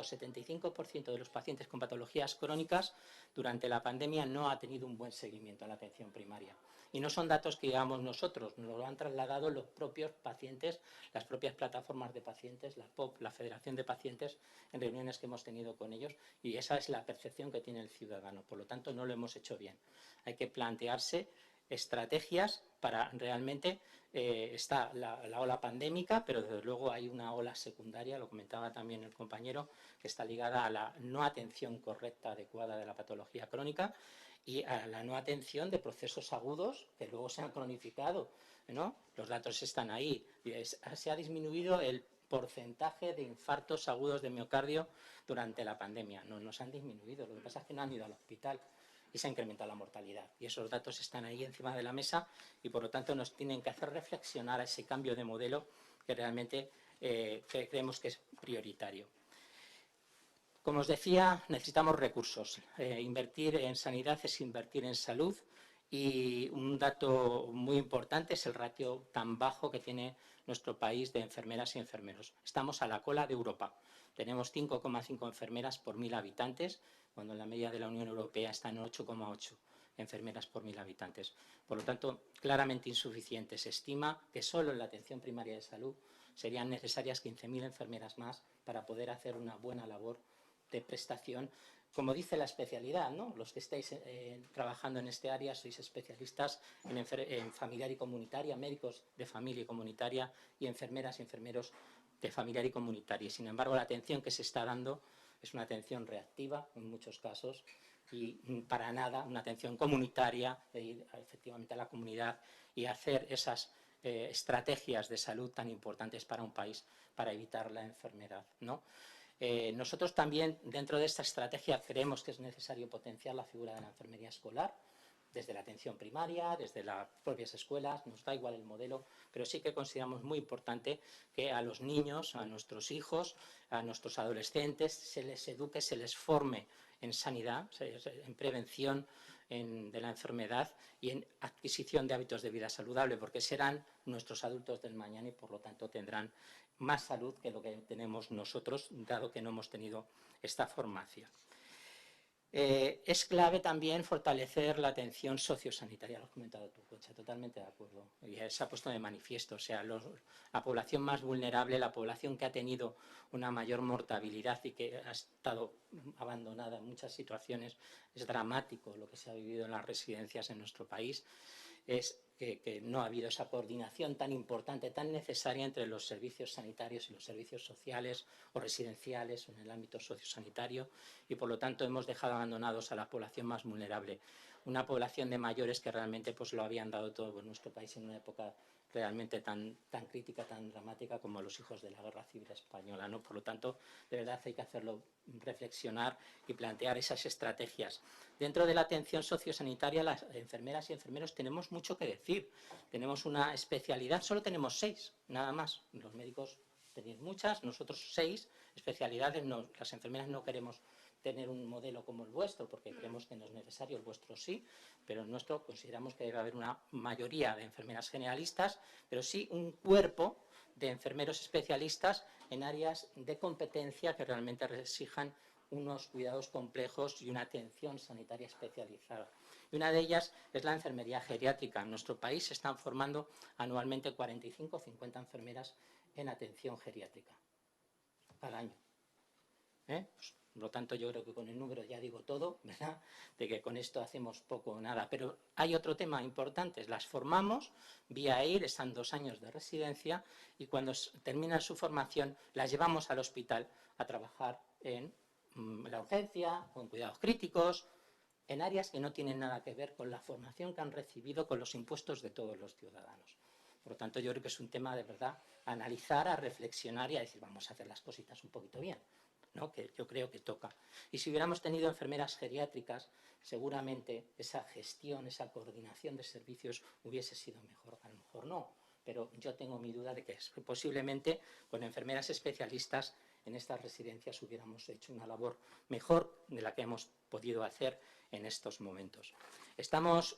75% de los pacientes con patologías crónicas durante la pandemia no ha tenido un buen seguimiento en la atención primaria. Y no son datos que digamos nosotros, nos lo han trasladado los propios pacientes, las propias plataformas de pacientes, la POP, la Federación de Pacientes, en reuniones que hemos tenido con ellos, y esa es la percepción que tiene el ciudadano. Por lo tanto, no lo hemos hecho bien. Hay que plantearse estrategias para realmente está la ola pandémica, pero desde luego hay una ola secundaria, lo comentaba también el compañero, que está ligada a la no atención correcta, adecuada de la patología crónica y a la no atención de procesos agudos que luego se han cronificado, ¿no? Los datos están ahí. Se ha disminuido el porcentaje de infartos agudos de miocardio durante la pandemia. No nos han disminuido, lo que pasa es que no han ido al hospital y se ha incrementado la mortalidad. Y esos datos están ahí encima de la mesa y por lo tanto nos tienen que hacer reflexionar a ese cambio de modelo que realmente creemos que es prioritario. Como os decía, necesitamos recursos. Invertir en sanidad es invertir en salud y un dato muy importante es el ratio tan bajo que tiene nuestro país de enfermeras y enfermeros. Estamos a la cola de Europa. Tenemos 5,5 enfermeras por 1.000 habitantes, cuando en la media de la Unión Europea está en 8,8 enfermeras por 1.000 habitantes. Por lo tanto, claramente insuficiente. Se estima que solo en la atención primaria de salud serían necesarias 15.000 enfermeras más para poder hacer una buena labor de prestación, como dice la especialidad, ¿no? Los que estáis trabajando en este área sois especialistas en familiar y comunitaria, médicos de familia y comunitaria y enfermeras y enfermeros de familiar y comunitaria. Sin embargo, la atención que se está dando es una atención reactiva en muchos casos y para nada una atención comunitaria, de ir efectivamente a la comunidad y hacer esas estrategias de salud tan importantes para un país para evitar la enfermedad, ¿no? Nosotros también, dentro de esta estrategia, creemos que es necesario potenciar la figura de la enfermería escolar. desde la atención primaria, desde las propias escuelas, nos da igual el modelo, pero sí que consideramos muy importante que a los niños, a nuestros hijos, a nuestros adolescentes, se les eduque, se les forme en sanidad, en prevención de la enfermedad y en adquisición de hábitos de vida saludable, porque serán nuestros adultos del mañana y por lo tanto tendrán más salud que lo que tenemos nosotros, dado que no hemos tenido esta formación. Es clave también fortalecer la atención sociosanitaria, lo has comentado tú, Concha, totalmente de acuerdo. Y se ha puesto de manifiesto, o sea, la población más vulnerable, la población que ha tenido una mayor mortalidad y que ha estado abandonada en muchas situaciones, es dramático lo que se ha vivido en las residencias en nuestro país, es que no ha habido esa coordinación tan importante, tan necesaria entre los servicios sanitarios y los servicios sociales o residenciales o en el ámbito sociosanitario y por lo tanto hemos dejado abandonados a la población más vulnerable, una población de mayores que realmente pues lo habían dado todo en nuestro país en una época realmente tan crítica, tan dramática como los hijos de la Guerra Civil Española, ¿no? Por lo tanto, de verdad hay que hacerlo reflexionar y plantear esas estrategias. Dentro de la atención sociosanitaria, las enfermeras y enfermeros tenemos mucho que decir. Tenemos una especialidad, solo tenemos 6, nada más. Los médicos tenéis muchas, nosotros 6 especialidades. No, las enfermeras no queremos tener un modelo como el vuestro, porque creemos que no es necesario, el vuestro sí, pero el nuestro consideramos que debe haber una mayoría de enfermeras generalistas, pero sí un cuerpo de enfermeros especialistas en áreas de competencia que realmente exijan unos cuidados complejos y una atención sanitaria especializada. Y una de ellas es la enfermería geriátrica. En nuestro país se están formando anualmente 45 o 50 enfermeras en atención geriátrica al año. Pues, por lo tanto, yo creo que con el número ya digo todo, ¿verdad?, de que con esto hacemos poco o nada. Pero hay otro tema importante, las formamos vía EIR, están 2 años de residencia y cuando terminan su formación las llevamos al hospital a trabajar en la urgencia, con cuidados críticos, en áreas que no tienen nada que ver con la formación que han recibido con los impuestos de todos los ciudadanos. Por lo tanto, yo creo que es un tema de verdad a analizar, a reflexionar y a decir, vamos a hacer las cositas un poquito bien, ¿no? Que yo creo que toca. Y si hubiéramos tenido enfermeras geriátricas, seguramente esa gestión, esa coordinación de servicios hubiese sido mejor. A lo mejor no, pero yo tengo mi duda de que posiblemente con enfermeras especialistas en estas residencias hubiéramos hecho una labor mejor de la que hemos podido hacer en estos momentos. Estamos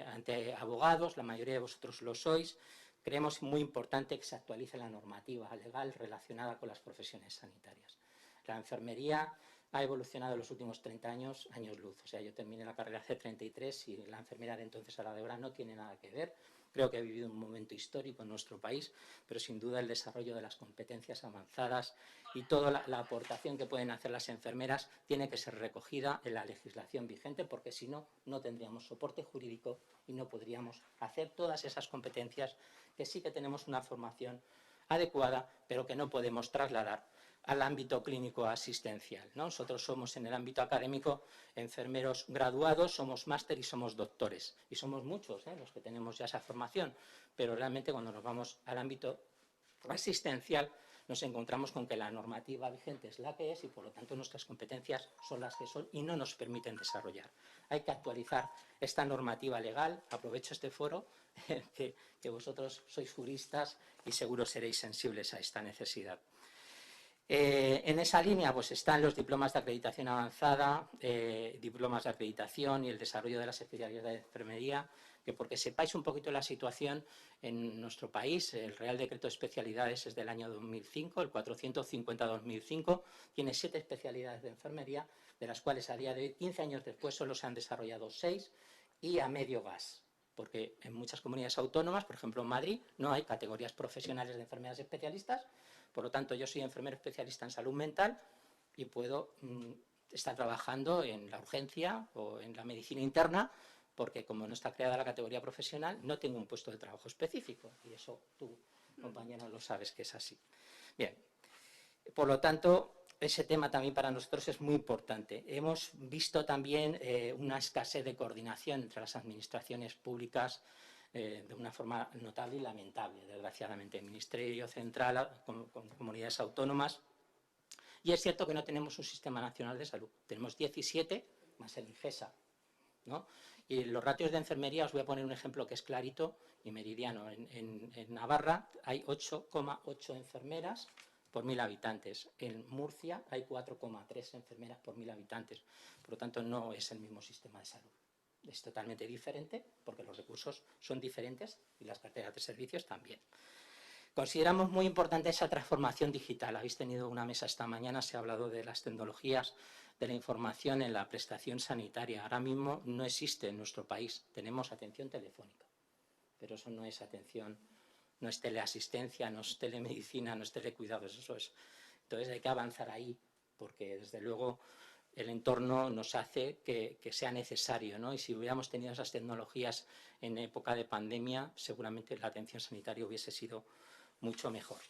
ante abogados, la mayoría de vosotros lo sois. Creemos muy importante que se actualice la normativa legal relacionada con las profesiones sanitarias. La enfermería ha evolucionado en los últimos 30 años, años luz. O sea, yo terminé la carrera hace 33 y la enfermera de entonces a la de ahora no tiene nada que ver. Creo que ha vivido un momento histórico en nuestro país, pero sin duda el desarrollo de las competencias avanzadas y toda la aportación que pueden hacer las enfermeras tiene que ser recogida en la legislación vigente, porque si no, no tendríamos soporte jurídico y no podríamos hacer todas esas competencias que sí que tenemos una formación adecuada, pero que no podemos trasladar al ámbito clínico asistencial, ¿no? Nosotros somos en el ámbito académico enfermeros graduados, somos máster y somos doctores. Y somos muchos los que tenemos ya esa formación, pero realmente cuando nos vamos al ámbito asistencial nos encontramos con que la normativa vigente es la que es y por lo tanto nuestras competencias son las que son y no nos permiten desarrollar. Hay que actualizar esta normativa legal. Aprovecho este foro que vosotros sois juristas y seguro seréis sensibles a esta necesidad. En esa línea pues están los diplomas de acreditación avanzada, diplomas de acreditación y el desarrollo de las especialidades de enfermería, que porque sepáis un poquito la situación en nuestro país, el Real Decreto de Especialidades es del año 2005, el 450-2005, tiene 7 especialidades de enfermería, de las cuales a día de hoy, 15 años después, solo se han desarrollado 6 y a medio gas. Porque en muchas comunidades autónomas, por ejemplo en Madrid, no hay categorías profesionales de enfermeras especialistas. Por lo tanto, yo soy enfermero especialista en salud mental y puedo estar trabajando en la urgencia o en la medicina interna, porque como no está creada la categoría profesional, no tengo un puesto de trabajo específico. Y eso tú, compañero, lo sabes que es así. Bien, por lo tanto, ese tema también para nosotros es muy importante. Hemos visto también una escasez de coordinación entre las administraciones públicas de una forma notable y lamentable, desgraciadamente. El Ministerio Central con comunidades autónomas. Y es cierto que no tenemos un sistema nacional de salud. Tenemos 17 más el INGESA. ¿no? Y los ratios de enfermería, os voy a poner un ejemplo que es clarito y meridiano. En Navarra hay 8,8 enfermeras por 1.000 habitantes. En Murcia hay 4,3 enfermeras por 1.000 habitantes. Por lo tanto, no es el mismo sistema de salud. Es totalmente diferente porque los recursos son diferentes y las carteras de servicios también. Consideramos muy importante esa transformación digital. Habéis tenido una mesa esta mañana, se ha hablado de las tecnologías de la información en la prestación sanitaria. Ahora mismo no existe en nuestro país. Tenemos atención telefónica, pero eso no es atención, no es teleasistencia, no es telemedicina, no es telecuidados, eso es. Entonces hay que avanzar ahí, porque desde luego el entorno nos hace que sea necesario, ¿no? Y si hubiéramos tenido esas tecnologías en época de pandemia, seguramente la atención sanitaria hubiese sido mucho mejor.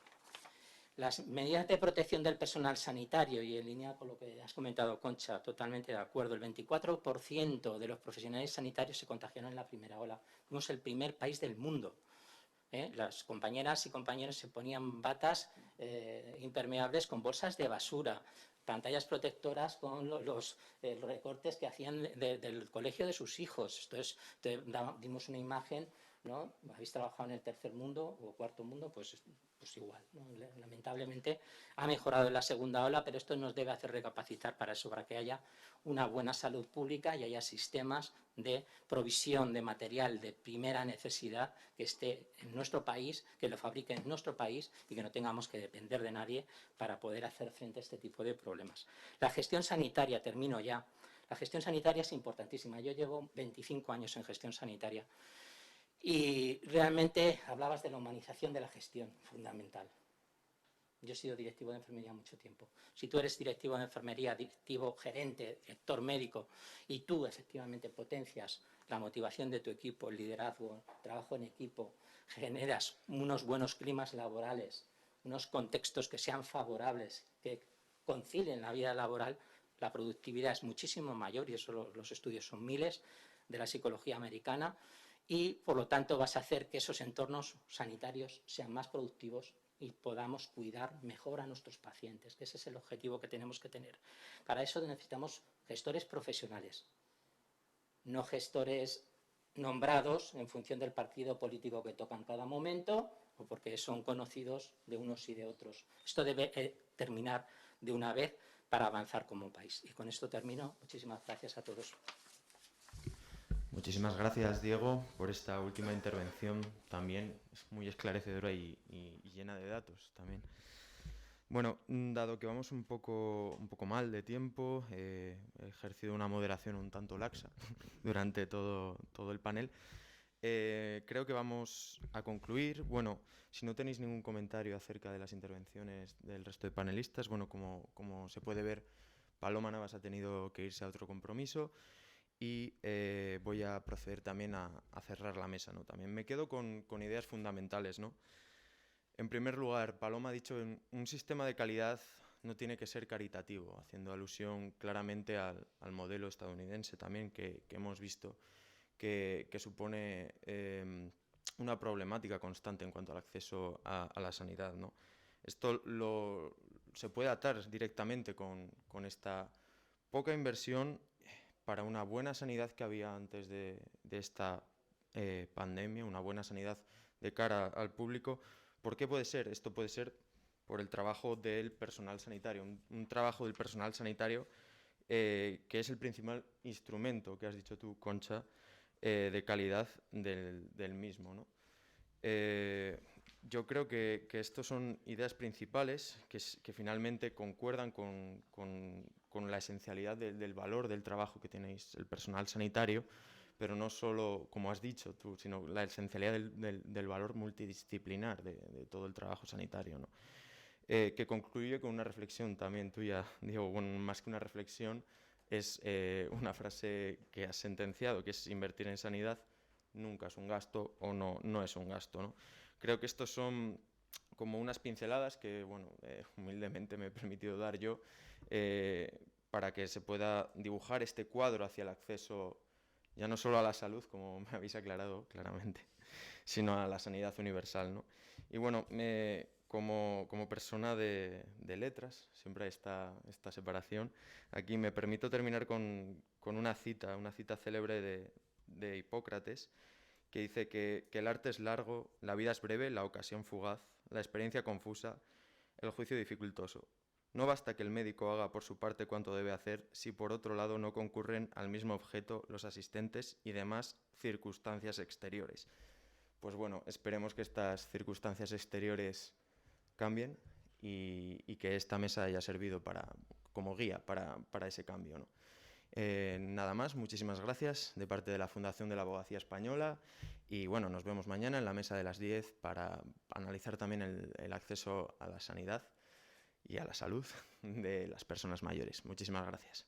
Las medidas de protección del personal sanitario, y en línea con lo que has comentado, Concha, totalmente de acuerdo. El 24% de los profesionales sanitarios se contagiaron en la primera ola. Fuimos el primer país del mundo. Las compañeras y compañeros se ponían batas impermeables con bolsas de basura, pantallas protectoras con los recortes que hacían del colegio de sus hijos. Entonces dimos una imagen, ¿no? Habéis trabajado en el tercer mundo o cuarto mundo, pues igual, ¿no? Lamentablemente ha mejorado en la segunda ola, pero esto nos debe hacer recapacitar para eso, para que haya una buena salud pública y haya sistemas de provisión de material de primera necesidad que esté en nuestro país, que lo fabrique en nuestro país y que no tengamos que depender de nadie para poder hacer frente a este tipo de problemas. La gestión sanitaria, termino ya. La gestión sanitaria es importantísima. Yo llevo 25 años en gestión sanitaria. Y realmente hablabas de la humanización de la gestión, fundamental. Yo he sido directivo de enfermería mucho tiempo. Si tú eres directivo de enfermería, directivo, gerente, director médico, y tú efectivamente potencias la motivación de tu equipo, el liderazgo, el trabajo en equipo, generas unos buenos climas laborales, unos contextos que sean favorables, que concilien la vida laboral, la productividad es muchísimo mayor, y eso los estudios son miles, de la psicología americana, y por lo tanto vas a hacer que esos entornos sanitarios sean más productivos y podamos cuidar mejor a nuestros pacientes, que ese es el objetivo que tenemos que tener. Para eso necesitamos gestores profesionales, no gestores nombrados en función del partido político que toca en cada momento o porque son conocidos de unos y de otros. Esto debe terminar de una vez para avanzar como país. Y con esto termino. Muchísimas gracias a todos. Muchísimas gracias, Diego, por esta última intervención. También es muy esclarecedora y llena de datos también. Bueno, dado que vamos un poco mal de tiempo, he ejercido una moderación un tanto laxa durante todo el panel. Creo que vamos a concluir. Bueno, si no tenéis ningún comentario acerca de las intervenciones del resto de panelistas, bueno, como se puede ver, Paloma Navas ha tenido que irse a otro compromiso. Y voy a proceder también a cerrar la mesa, ¿no? También me quedo con ideas fundamentales, ¿no? En primer lugar, Paloma ha dicho que un sistema de calidad no tiene que ser caritativo, haciendo alusión claramente al modelo estadounidense también que hemos visto, que supone una problemática constante en cuanto al acceso a la sanidad, ¿no? Esto se puede atar directamente con esta poca inversión para una buena sanidad que había antes de esta pandemia, una buena sanidad de cara al público. ¿Por qué puede ser? Esto puede ser por el trabajo del personal sanitario, un trabajo del personal sanitario que es el principal instrumento, que has dicho tú, Concha, de calidad del mismo, ¿no? Yo creo que estos son ideas principales que finalmente concuerdan con la esencialidad del valor del trabajo que tenéis el personal sanitario, pero no solo, como has dicho tú, sino la esencialidad del valor multidisciplinar de todo el trabajo sanitario, ¿no? Que concluye con una reflexión también tuya, Diego. Bueno, más que una reflexión, es una frase que has sentenciado, que es invertir en sanidad nunca es un gasto o no es un gasto, ¿no? Creo que estos son como unas pinceladas que, bueno, humildemente me he permitido dar yo para que se pueda dibujar este cuadro hacia el acceso ya no solo a la salud, como me habéis aclarado claramente, sino a la sanidad universal, ¿no? Y bueno, me como persona de letras, siempre hay esta separación. Aquí me permito terminar con una cita célebre de Hipócrates, que dice que el arte es largo, la vida es breve, la ocasión fugaz, la experiencia confusa, el juicio dificultoso. No basta que el médico haga por su parte cuanto debe hacer si por otro lado no concurren al mismo objeto los asistentes y demás circunstancias exteriores. Pues bueno, esperemos que estas circunstancias exteriores cambien y que esta mesa haya servido como guía para ese cambio, ¿no? Nada más, muchísimas gracias de parte de la Fundación de la Abogacía Española y bueno, nos vemos mañana en la mesa de las 10 para analizar también el acceso a la sanidad y a la salud de las personas mayores. Muchísimas gracias.